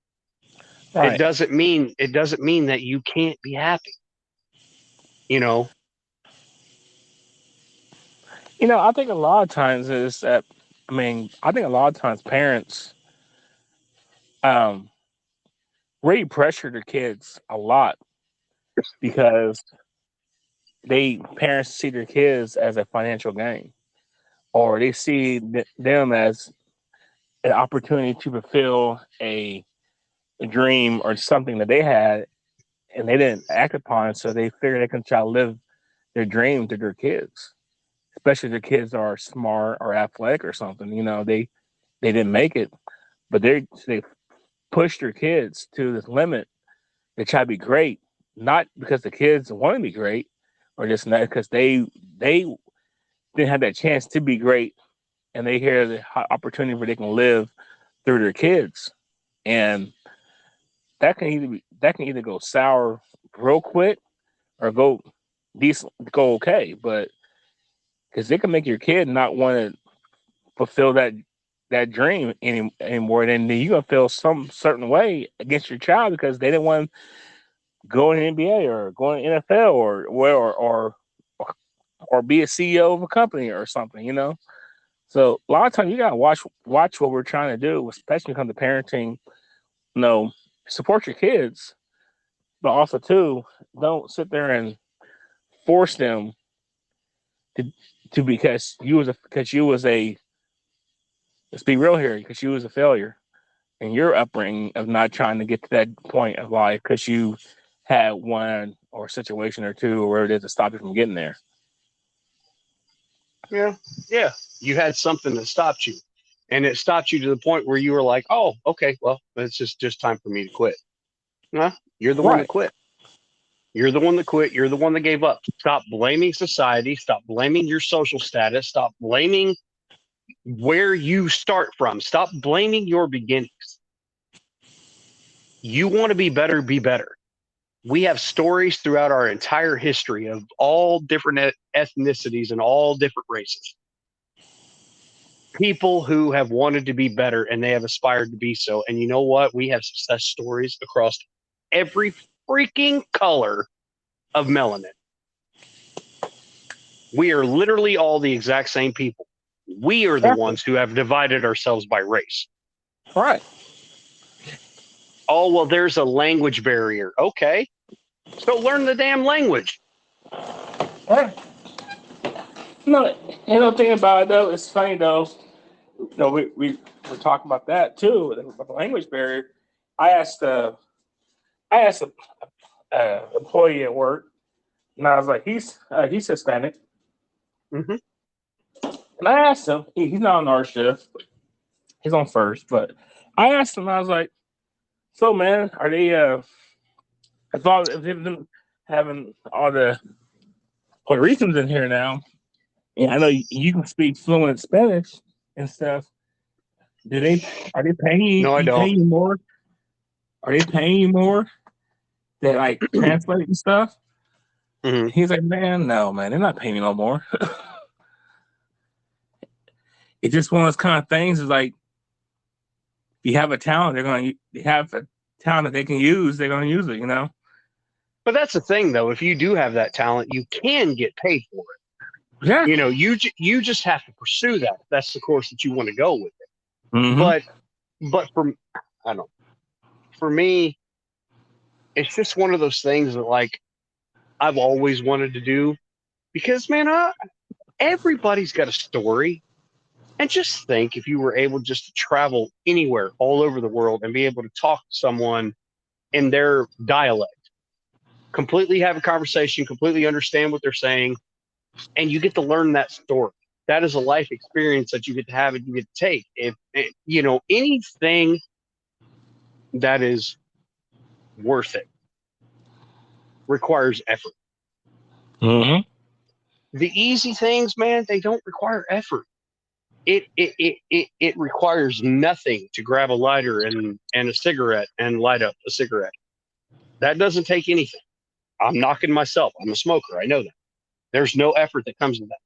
Right. It doesn't mean that you can't be happy. You know, I think a lot of times is that, I think a lot of times parents really pressure their kids a lot because parents see their kids as a financial gain, or they see them as an opportunity to fulfill a dream or something that they had and they didn't act upon, so they figure they can try to live their dream to their kids, especially if their kids are smart or athletic or something. They didn't make it, but they push their kids to this limit. They try to be great, not because the kids want to be great, or just not because they didn't have that chance to be great, and they hear the opportunity where they can live through their kids, and that can either go sour real quick or go decent, go okay, but because it can make your kid not want to fulfill that dream anymore, then you're gonna feel some certain way against your child because they didn't want to go in the NBA or go in the NFL or be a CEO of a company or something. So a lot of times you gotta watch what we're trying to do, especially when it comes to parenting. Support your kids, but also too, don't sit there and force them to because you was a let's be real here, because you was a failure in your upbringing of not trying to get to that point of life because you had one or situation or two or whatever it is to stop you from getting there. yeah, you had something that stopped you, and it stopped you to the point where you were like, "Oh, okay, well, it's just time for me to quit." Nah, you're the one that Right. quit. You're the one that quit. You're the one that gave up. Stop blaming society. Stop blaming your social status. Stop blaming where you start from. Stop blaming your beginnings. You want to be better, be better. We have stories throughout our entire history of all different ethnicities and all different races. People who have wanted to be better and they have aspired to be so. And you know what? We have success stories across every freaking color of melanin. We are literally all the exact same people. We are the ones who have divided ourselves by race. Right. Oh, well, there's a language barrier. Okay. So learn the damn language. Right. No, thing about it though, it's funny though. We were talking about that too, about the language barrier. I asked a employee at work, and I was like, he's Hispanic, Mm-hmm. and I asked him, he's not on our shift, he's on first, but I asked him, I was like, so man, are they if they've been having all the Puerto Ricans in here now, and I know you can speak fluent Spanish and stuff. Are they paying No, I you don't. paying you more? Are they paying you more to like translate and stuff? Mm-hmm. He's like, man, no, man, they're not paying me no more. It's just one of those kind of things. Is like, if you have a talent, they have a talent that they can use. They're going to use it. But that's the thing, though. If you do have that talent, you can get paid for it. Yeah. You just have to pursue that. If that's the course that you want to go with it. Mm-hmm. But for me, it's just one of those things that like I've always wanted to do because man, everybody's got a story. And just think if you were able just to travel anywhere all over the world and be able to talk to someone in their dialect, completely have a conversation, completely understand what they're saying, and you get to learn that story. That is a life experience that you get to have and you get to take. If you know anything that is worth it requires effort. Mm-hmm. The easy things, man, they don't require effort. It requires nothing to grab a lighter and a cigarette and light up a cigarette. That doesn't take anything. I'm knocking myself. I'm a smoker. I know that. There's no effort that comes with that.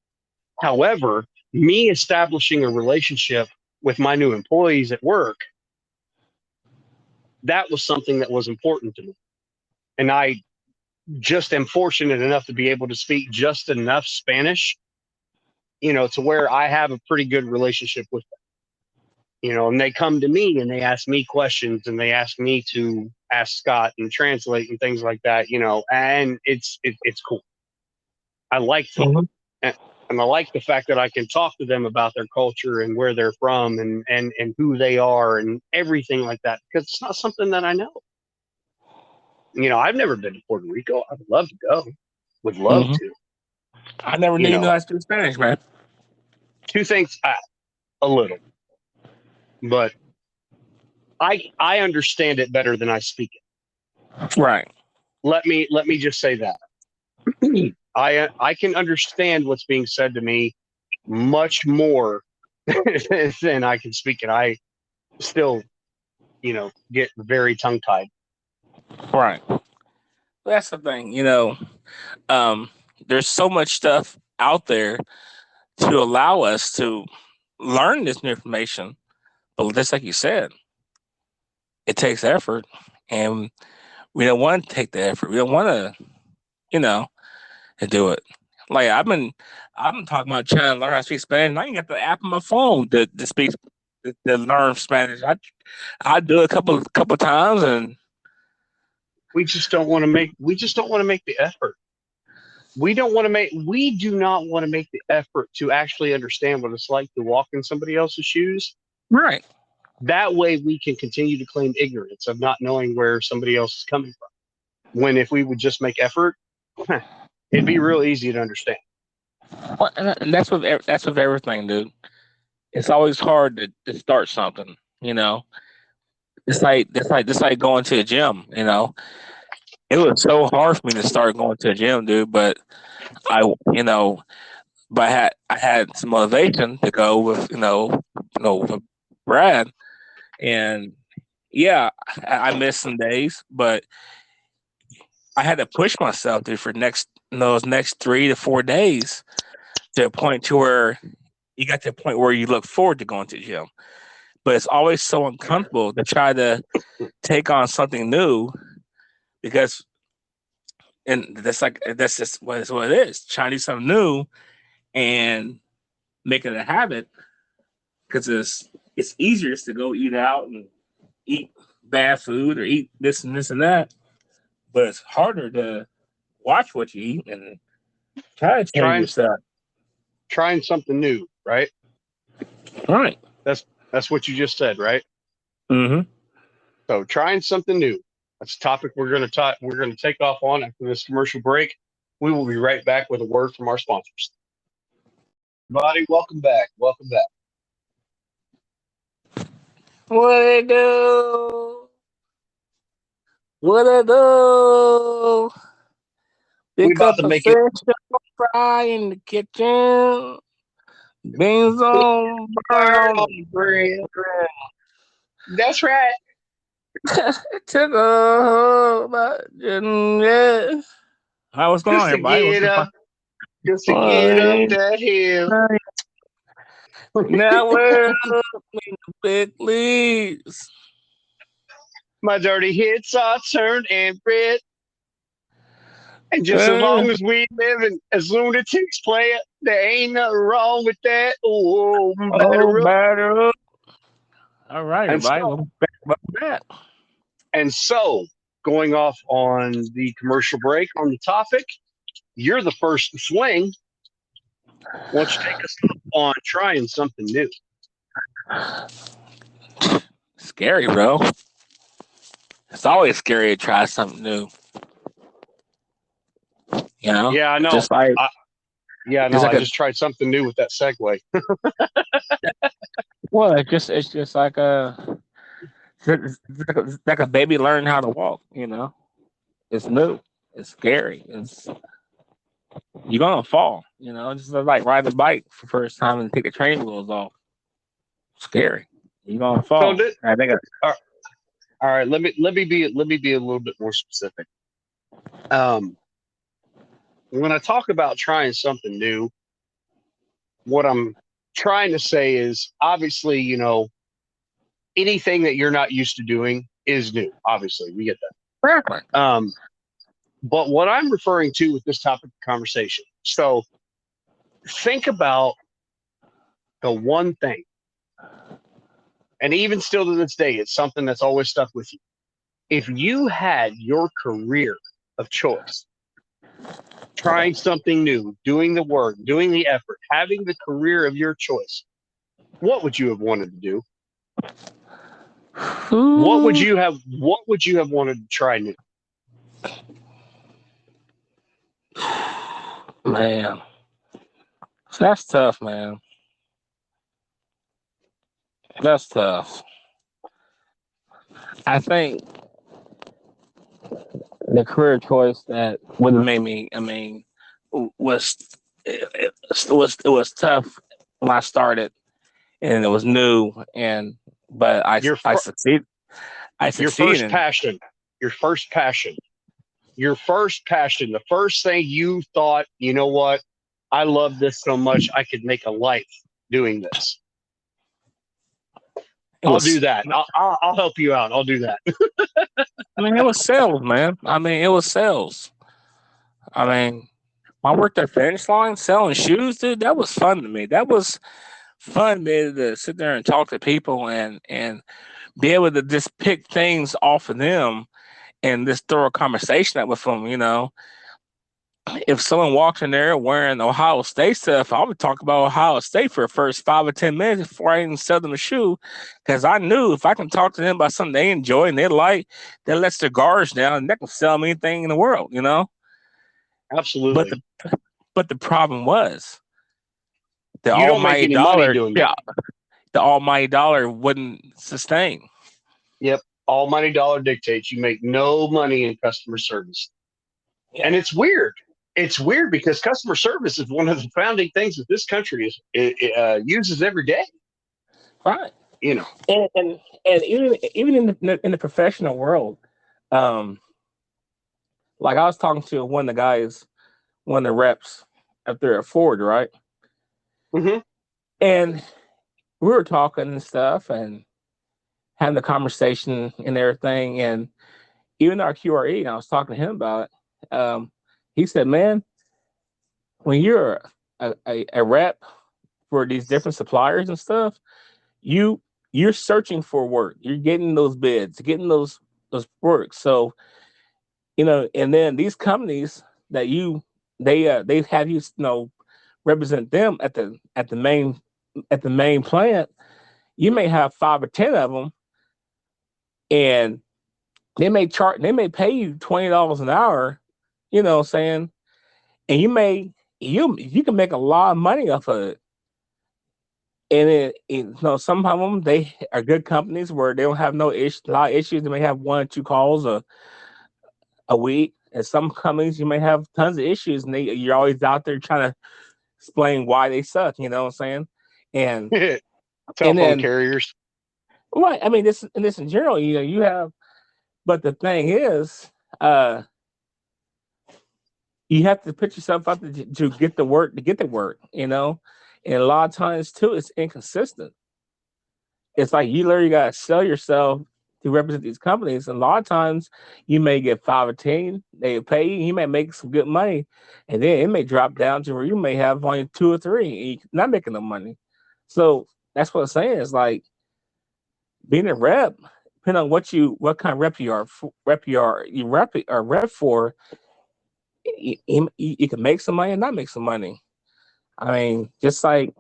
However, me establishing a relationship with my new employees at work, that was something that was important to me. And I just am fortunate enough to be able to speak just enough Spanish, you know, to where I have a pretty good relationship with them. You know, and they come to me and they ask me questions and they ask me to ask Scott and translate and things like that, you know, and it's cool. I like that. Mm-hmm. And I like the fact that I can talk to them about their culture and where they're from and who they are and everything like that, because it's not something that I know. You know, I've never been to Puerto Rico. I would love to go. Would love Mm-hmm. to. I never You knew you know, knew how to speak Spanish, man. two things, a little, but I understand it better than I speak it. Right. Let me just say that. I can understand what's being said to me much more than I can speak it. I still, you know, get very tongue tied. Right. That's the thing, you know. Um, there's so much stuff out there to allow us to learn this new information. But just like you said, it takes effort, and we don't want to take the effort. We don't want to, you know, to do it. Like I've been talking about trying to learn how to speak Spanish. And I ain't got the app on my phone to speak to learn Spanish. I do it a couple times, and We just don't want to make. We just don't want to make the effort. We don't want to make. We do not want to make the effort to actually understand what it's like to walk in somebody else's shoes. right, That way, we can continue to claim ignorance of not knowing where somebody else is coming from. When if we would just make effort, it'd be real easy to understand. well, and that's with everything, dude. It's always hard to start something. You know, it's like going to a gym. You know, it was so hard for me to start going to a gym, dude. But I, you know, but I had some motivation to go with with Brad, and yeah, I missed some days, but I had to push myself, dude, for those next 3 to 4 days to a point to where you got to a point where you look forward to going to the gym. But it's always so uncomfortable to try to take on something new because, and that's just what it is. Trying to do something new and making it a habit because it's easier just to go eat out and eat bad food or eat this and this and that. But it's harder to watch what you eat and try to change Trying yourself. trying something new, right? Right. That's what you just said, right? Mm-hmm. So trying something new. That's a topic we're going to talk. We're going to take off on after this commercial break. We will be right back with a word from our sponsors. Everybody, welcome back. Welcome back. What they do? What I do? We Pick about up to a make fish it fry in the kitchen. Beans on burn burn on on the grill. That's right. took a whole bunch of yes. Hi, what's going on, Just to everybody? get up, just to get up that hill. Now we're up in the big leagues. My dirty hits are turned and red. And just as long as we living as lunatics play it, there ain't nothing wrong with that. Oh, Oh, batter up. batter up. All right, And everybody. so, Welcome back. Welcome back. going off on the commercial break on the topic, you're the first to swing. Why don't you take us up on trying something new? Scary, bro. It's always scary to try something new. You know, Yeah, I know. just like I just tried something new with that segue. well, it's just like it's like a baby learning how to walk. You know, it's new, it's scary, it's you're gonna fall. You know, just like riding a bike for the first time and take the training wheels off. Scary. You're gonna So, fall. I think. all right, let me be a little bit more specific. When I talk about trying something new, what I'm trying to say is obviously, anything that you're not used to doing is new. Obviously, we get that. But what I'm referring to with this topic of conversation, so think about the one thing, and even still to this day, it's something that's always stuck with you. If you had your career of choice, trying something new, doing the work, doing the effort, having the career of your choice, what would you have wanted to do? What would you have wanted to try new? Man, that's tough, man. That's tough. I think the career choice that would have made me, was it was tough when I started, and it was new, but Your I fir- succeeded. I your first succeeded. passion, your first passion, your first passion, the first thing you thought, you know what? I love this so much, I could make a life doing this. It I'll do was. that. I'll help you out. I'll do that. It was sales, man. It was sales. I mean, I worked at Finish Line selling shoes, dude. That was fun to me. That was fun, man, to sit there and talk to people and be able to just pick things off of them and just throw a conversation up with them. You know, if someone walks in there wearing Ohio State stuff, I would talk about Ohio State for the first 5 or 10 minutes before I even sell them a shoe, because I knew if I can talk to them about something they enjoy and they like, that lets their guards down and they can sell them anything in the world. You know, but Absolutely. the problem was the You don't make almighty any money dollar. doing Yeah, that. the almighty dollar wouldn't sustain. Yep. Almighty dollar dictates you make no money in customer service. And it's weird. It's weird because customer service is one of the founding things that this country uses every day. Right. You know. And even in the professional world, um, like I was talking to one of the guys, one of the reps up there at Ford, right? Mm-hmm. And we were talking and stuff and having the conversation and everything. And even our QRE, I was talking to him about it. He said, "Man, when you're a rep for these different suppliers and stuff, you're searching for work. You're getting those bids, getting those work. So, and then these companies that they have represent them at the main plant. You may have 5 or 10 of them, and they may pay you $20 an hour. You know what I'm saying? And you can make a lot of money off of it. And some of them, they are good companies where they don't have a lot of issues. They may have 1 or 2 calls a week. And some companies, you may have tons of issues, and you're always out there trying to explain why they suck. You know what I'm saying? And Telephone carriers. Right. I mean, this in general, you have. But the thing is, you have to put yourself out there to get the work, and a lot of times too, it's inconsistent. It's like you literally got to sell yourself to represent these companies. And a lot of times you may get 5 or 10, they pay you, you may make some good money, and then it may drop down to where you may have only 2 or 3, and you're not making no money. So that's what I'm saying. It's like being a rep, depending on what kind of rep you are, rep for, you can make some money and not make some money. I mean, just like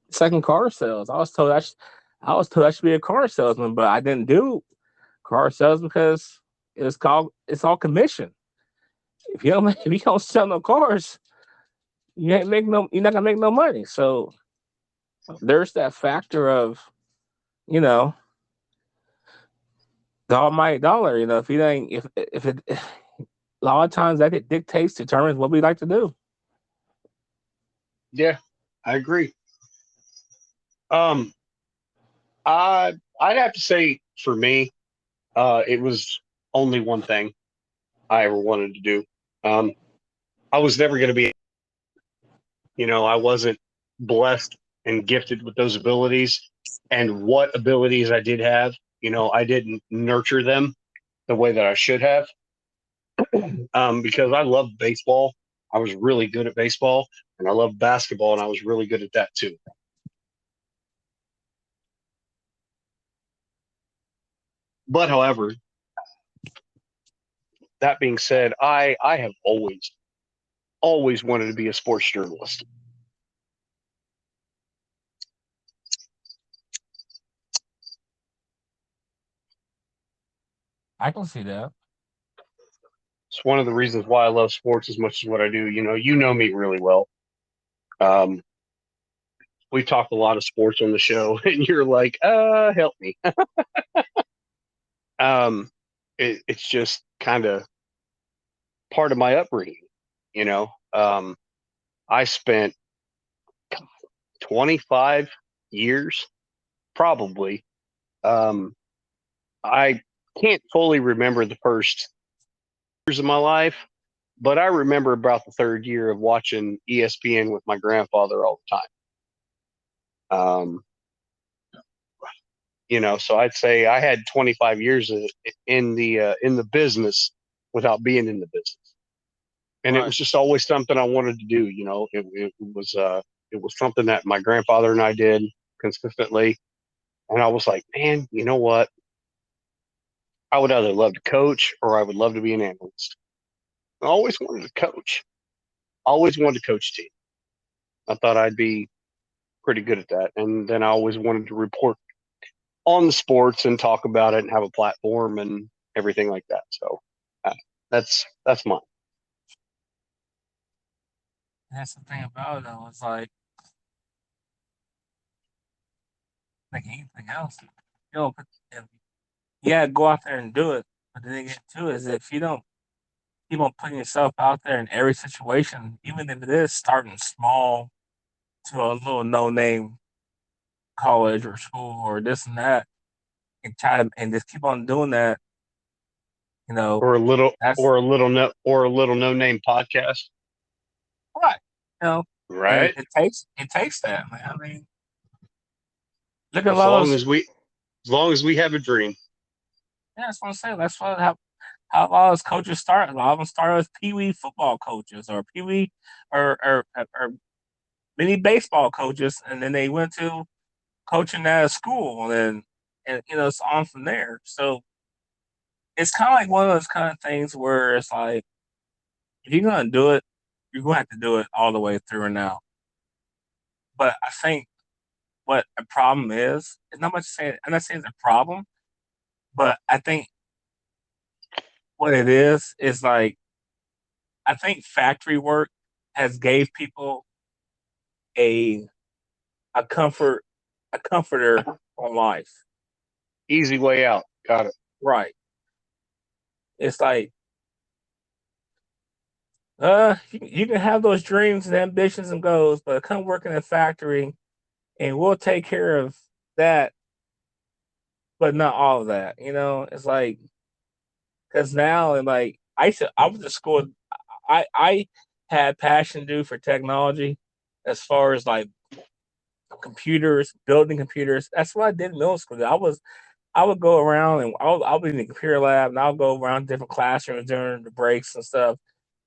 second car sales. I was told I should be a car salesman, but I didn't do car sales because it's all commission. If you don't sell no cars, you're not gonna make no money. So there's that factor of, you know, the almighty dollar. If you ain't if it a lot of times that it dictates determines what we like to do. Yeah, I agree. Um, I'd have to say for me, it was only one thing I ever wanted to do. Um, I was never going to be, I wasn't blessed and gifted with those abilities. And what abilities I did have, I didn't nurture them the way that I should have. Because I loved baseball. I was really good at baseball, and I loved basketball, and I was really good at that too. But however, that being said, I have always wanted to be a sports journalist. I can see that. It's one of the reasons why I love sports as much as what I do. You know me really well. Um, we talked a lot of sports on the show, and you're like, help me. um, it's just kind of part of my upbringing. You know, I spent 25 years, probably. Um, I can't fully remember the first years of my life, but I remember about the third year of watching ESPN with my grandfather all the time. So I'd say I had 25 years in the business without being in the business, and it Right. was just always something I wanted to do. It was something that my grandfather and I did consistently, and I was like, man, you know what? I would either love to coach or I would love to be an analyst. I always wanted to coach. Always wanted to coach team. I thought I'd be pretty good at that, and then I always wanted to report on the sports and talk about it and have a platform and everything like that. So uh, that's mine. That's the thing about it though. It's like anything else. If go out there and do it. But the thing is too is if you don't keep on putting yourself out there in every situation, even if it is starting small to a little no name college or school or this and that, and try to, and just keep on doing that, you know, Or a little that's or a little no name podcast, right. You know, and right? it takes that, man. I mean, look at a As lot of long those. as we as long as we have a dream. Yeah, that's what I'm saying. That's what how a lot of those coaches start. A lot of them start as pee wee football coaches or pee wee or mini baseball coaches, and then they went to coaching at a school, and it's on from there. So it's kind of like one of those kind of things where it's like if you're gonna do it, you're gonna have to do it all the way through and out. But I think what a problem is not much saying. I'm not saying it's a problem, but I think what it is like I think factory work has gave people a a comfort a comforter on life. Easy way out. Got it. Right. It's like you can have those dreams and ambitions and goals, but come work in a factory and we'll take care of that, but not all of that. It's like because now and like I was at school. I had passion due for technology as far as like computers, building computers. That's what I did in middle school. I would go around and I'll be in the computer lab and I'll go around different classrooms during the breaks and stuff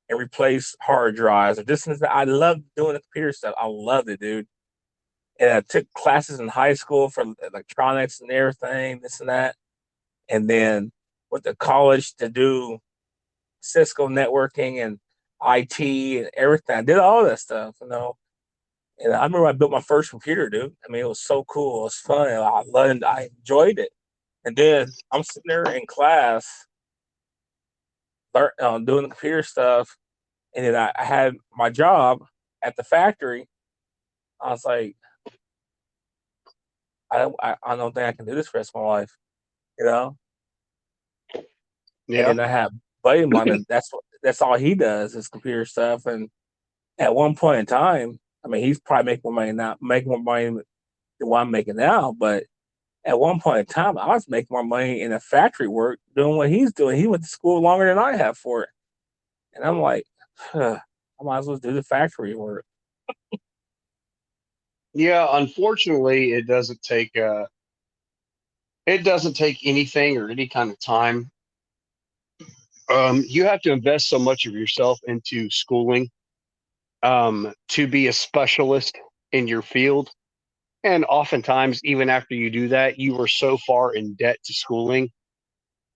and replace hard drives or this and that. I loved doing the computer stuff. I loved it, dude. And I took classes in high school for electronics and everything, this and that. And then went to college to do Cisco networking and IT and everything. I did all that stuff. And I remember I built my first computer, dude. I mean, it was so cool. It was fun. I learned. I enjoyed it. And then I'm sitting there in class, doing the computer stuff, and then I had my job at the factory. I was like, I don't think I can do this for the rest of my life, you know. And Yeah. then I have a buddy of mine that's all he does is computer stuff. And at one point in time, I mean, he's probably making more money than what I'm making now. But at one point in time, I was making more money in a factory work doing what he's doing. He went to school longer than I have for it, and I'm like, I might as well do the factory work. Yeah, unfortunately, it doesn't take anything or any kind of time. You have to invest so much of yourself into schooling to be a specialist in your field. And oftentimes, even after you do that, you are so far in debt to schooling,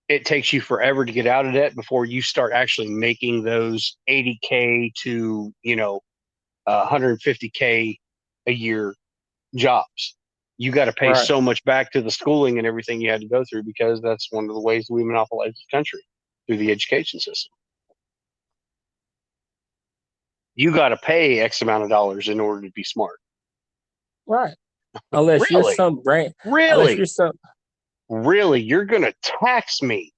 it takes you forever to get out of debt before you start actually making those 80K to 150K a year jobs. You got to pay Right, so much back to the schooling and everything you had to go through because that's one of the ways we monopolize the country through the education system. You got to pay X amount of dollars in order to be smart. right. Unless you're Really? some brain, unless Really? you're some Really? You're going to tax me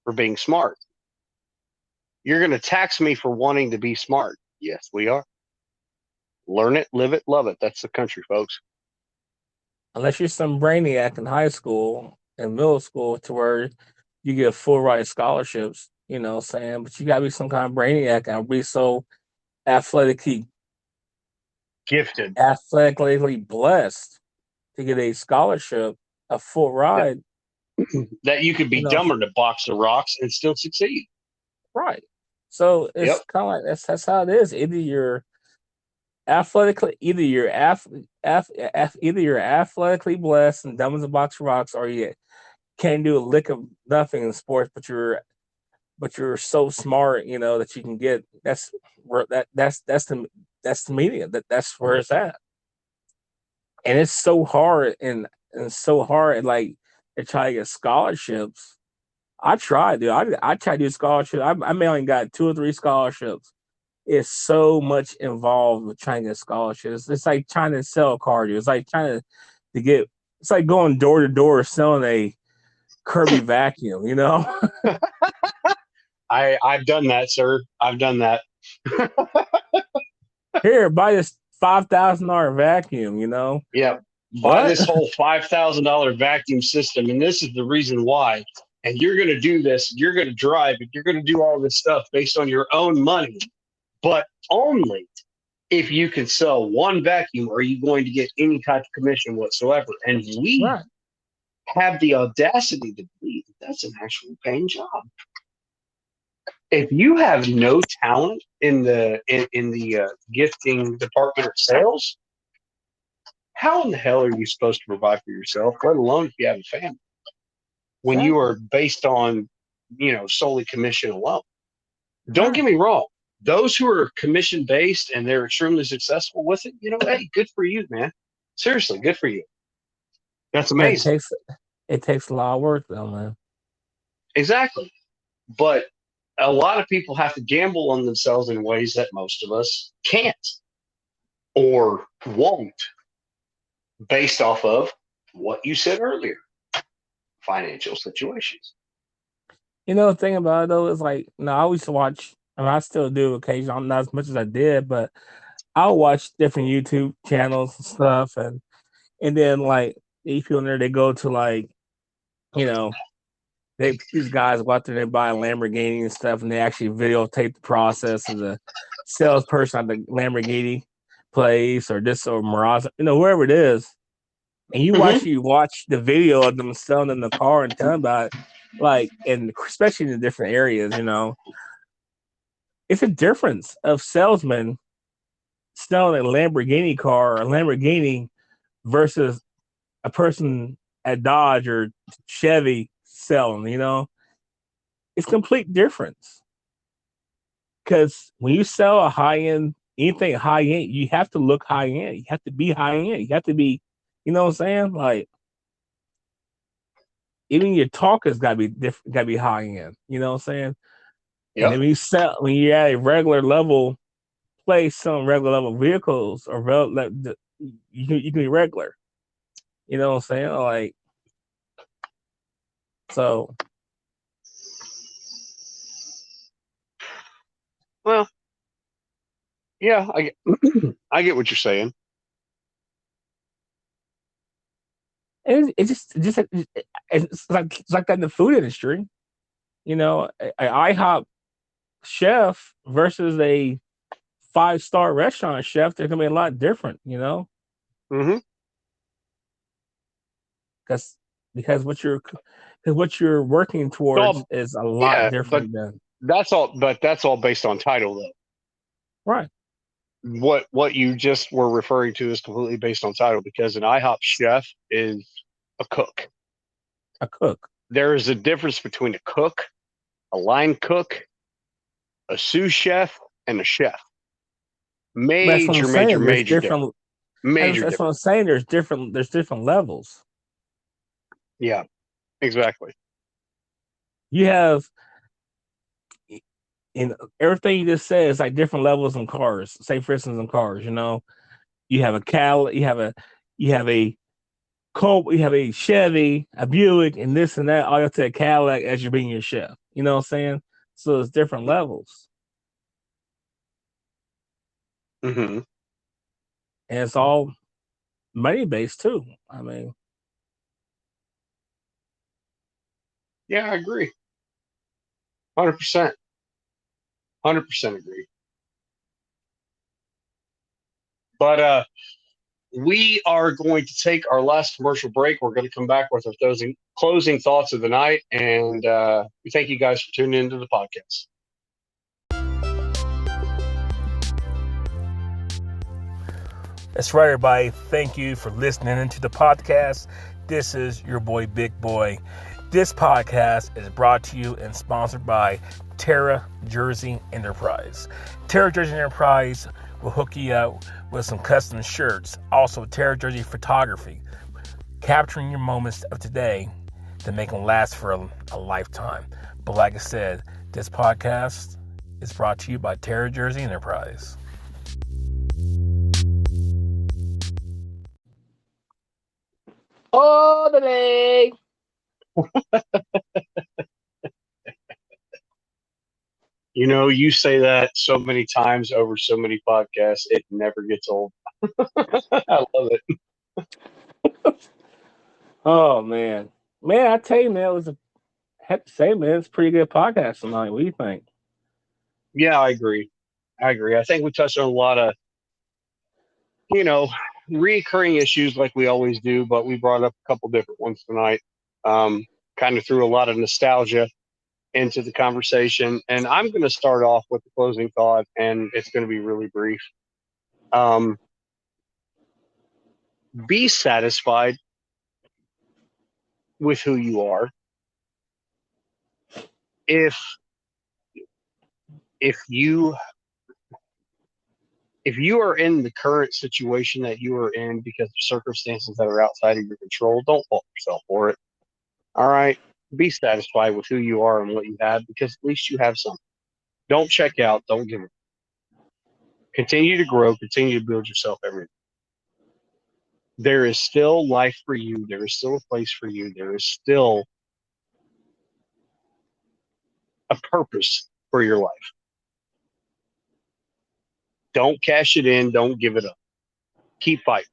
for being smart. You're going to tax me for wanting to be smart. Yes, we are. Learn it, live it, love it. That's the country, folks. unless you're some brainiac in high school and middle school to where you get full ride scholarships, you know what I'm saying? But you gotta be some kind of brainiac and be so athletically Gifted. athletically blessed to get a scholarship, a full ride, That you could you be know, dumber than a box of rocks and still succeed. right. So Yep. it's kind of like that's how it is. Either you're athletically, either you're athletically blessed and dumb as a box of rocks, or you can't do a lick of nothing in sports, but you're so smart, you know, that you can get. That's where that's the media. That's where it's at, and it's so hard and so hard like to try to get scholarships. I tried, dude. I tried to do scholarships. I may only got 2 or 3 scholarships. It's so much involved with trying to get scholarships. It's like trying to sell a car, dude. It's like trying to get. It's like going door to door selling a Kirby vacuum. You know, I've done that, sir. I've done that. here buy this $5,000 vacuum. You know, Yeah. Buy what? this whole $5,000 vacuum system, and this is the reason why. And you're going to do this. You're going to drive it. You're going to do all this stuff based on your own money, but only if you can sell one vacuum are you going to get any type of commission whatsoever. And we Right. have the audacity to believe that's an actual paying job. If you have no talent in the gifting department or sales, how in the hell are you supposed to provide for yourself, let alone if you have a family, when you Exactly. are based on, solely commission alone? Don't Right. get me wrong. Those who are commission based and they're extremely successful with it, hey, good for you, man. Seriously, good for you. That's But amazing. it takes a lot of work though, man. Exactly. But a lot of people have to gamble on themselves in ways that most of us can't or won't, based off of what you said earlier, financial situations. You know, the thing about it though is like, I always watch, and I still do occasionally, not as much as I did, but I'll watch different YouTube channels and stuff, and then like these people in there, they go to like, you know, these guys go out there, they buy a Lamborghini and stuff, and they actually videotape the process of the salesperson at the Lamborghini place or this or Mirage, wherever it is. And Mm-hmm. you watch the video of them selling in the car and telling about it, like, and especially in the different areas, it's a difference of salesmen selling a Lamborghini car or a Lamborghini versus a person at Dodge or Chevy selling, it's complete difference. Because when you sell a high end, anything high end, you have to look high end. You have to be high end. You have to be, you know what I'm saying? Like even your talk has got to be different, got to be high end. You know what I'm saying? And Yep. then when you're at a regular level place, some regular level vehicles or you can be regular. You know what I'm saying? Like so. Well, yeah, I get what you're saying. It's like that in the food industry. You know, a IHOP chef versus a 5-star restaurant chef, they're gonna be a lot different. You know, Mm-hmm. because what you're working towards is a lot Yeah, but different than that's all. But that's all based on title, though. right. What you just were referring to is completely based on title, because an IHOP chef is a cook. A cook. There is a difference between a cook, a line cook, a sous chef, and a chef. That's what I'm Major, saying. There's major difference. different. Major That's what I'm difference. saying. There's different levels. Yeah, exactly. You have in everything you just said is like different levels in cars. Say for instance in cars, you know, you have a Cal, you have a Colt, you have a Chevy, a Buick, and this and that, all you have to a Cadillac as you're being your chef. You know what I'm saying? So it's different levels. Mm-hmm. And it's all money based too. I mean, Yeah, I agree. 100%. 100% agree. But we are going to take our last commercial break. We're going to come back with our closing thoughts of the night, and we thank you guys for tuning into the podcast. that's right, everybody. Thank you for listening into the podcast. This is your boy, Big Boy. This podcast is brought to you and sponsored by Terra Jersey Enterprise. Terra Jersey Enterprise will hook you up with some custom shirts. Also, Terra Jersey Photography, capturing your moments of today to make them last for a lifetime. But like I said, this podcast is brought to you by Terra Jersey Enterprise. Oh, the day. You know, you say that so many times over so many podcasts, it never gets old. I love it. Oh man, I tell you, man, I have to say, man, it's a pretty good podcast tonight. What do you think? Yeah, I agree. I think we touched on a lot of, you know, reoccurring issues like we always do, but we brought up a couple different ones tonight. Kind of threw a lot of nostalgia into the conversation. And I'm going to start off with the closing thought, and it's going to be really brief. Be satisfied with who you are. If you are in the current situation that you are in because of circumstances that are outside of your control, don't fault yourself for it. All right. Be satisfied with who you are and what you have, because at least you have something. Don't check out. Don't give up. Continue to grow. Continue to build yourself every day. There is still life for you. There is still a place for you. There is still a purpose for your life. Don't cash it in. Don't give it up. Keep fighting.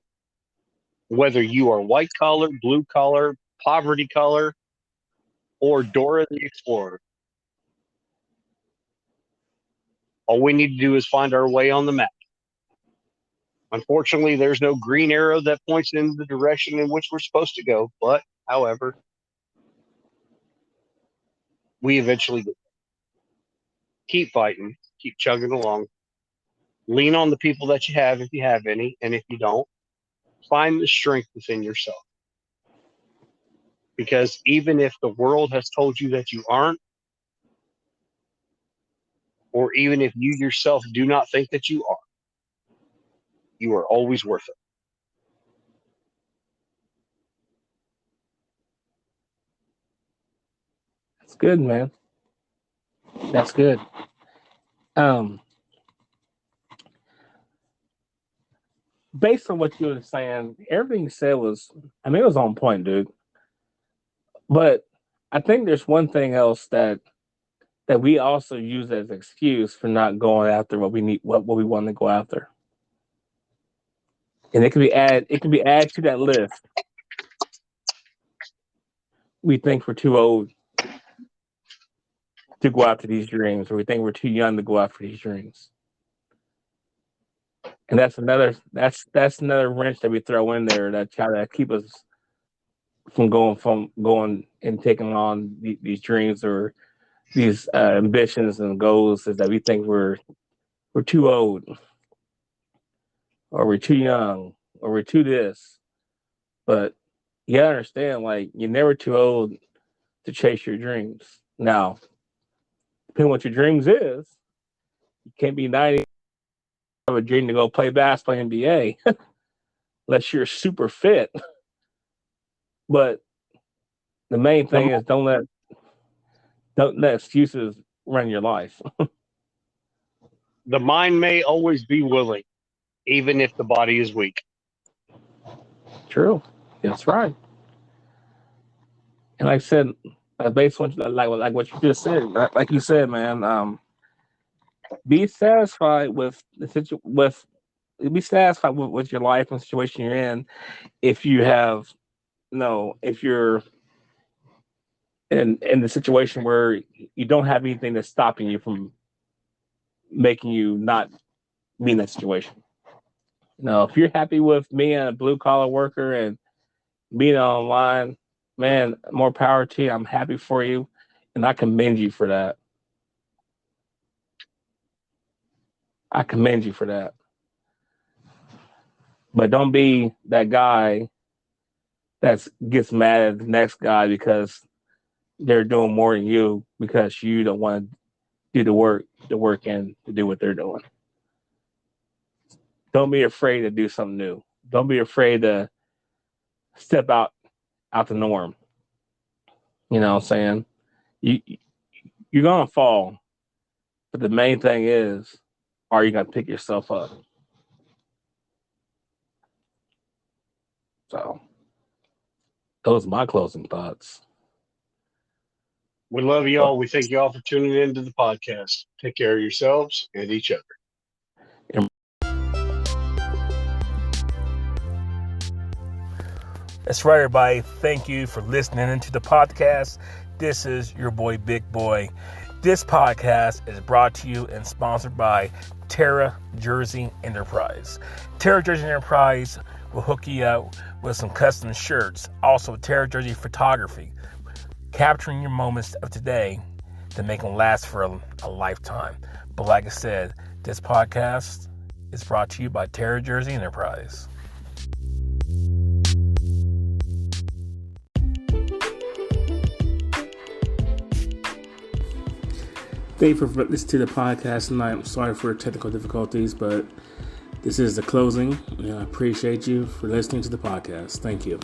Whether you are white collar, blue collar, poverty collar, or Dora the Explorer. All we need to do is find our way on the map. Unfortunately, there's no green arrow that points in the direction in which we're supposed to go. But, however, we eventually get there. Keep fighting. Keep chugging along. Lean on the people that you have if you have any. And if you don't, find the strength within yourself. Because even if the world has told you that you aren't, or even if you yourself do not think that you are, you are always worth it. That's good, man. That's good. Based on what you were saying, everything you said was, I mean, it was on point, dude. But I think there's one thing else that we also use as an excuse for not going after what we need, what we want to go after. And it can be added to that list. We think we're too old to go after these dreams, or we think we're too young to go after these dreams. And that's another wrench that we throw in there that try to keep us from going and taking on these dreams or these ambitions and goals, is that we think we're too old, or we're too young, or we're too this. But you gotta understand, like, you're never too old to chase your dreams. Now, depending on what your dreams is, you can't be 90 have a dream to go play basketball NBA unless you're super fit. But the main thing is don't let excuses run your life. The mind may always be willing, even if the body is weak. True. That's right. And like I said, based on like what you just said, like you said, man, be satisfied with be satisfied with your life and situation you're in. If you have, if you're in the situation where you don't have anything that's stopping you from making you not be in that situation. If you're happy with being a blue collar worker and being online, man, more power to you. I'm happy for you, and I commend you for that. But don't be that guy that gets mad at the next guy because they're doing more than you, because you don't want to do the work and to do what they're doing. Don't be afraid to do something new. Don't be afraid to step out the norm. You know what I'm saying? You're gonna fall, but the main thing is, are you gonna pick yourself up? So those are my closing thoughts. We love you all. We thank you all for tuning into the podcast. Take care of yourselves and each other. That's right, everybody. Thank you for listening into the podcast. This is your boy, Big Boy. This podcast is brought to you and sponsored by Terra Jersey Enterprise. Terra Jersey Enterprise will hook you up with some custom shirts. Also, Terra Jersey Photography, capturing your moments of today to make them last for a lifetime. But like I said, this podcast is brought to you by Terra Jersey Enterprise. Thank you for listening to the podcast tonight. I'm sorry for technical difficulties, but this is the closing. I appreciate you for listening to the podcast. Thank you.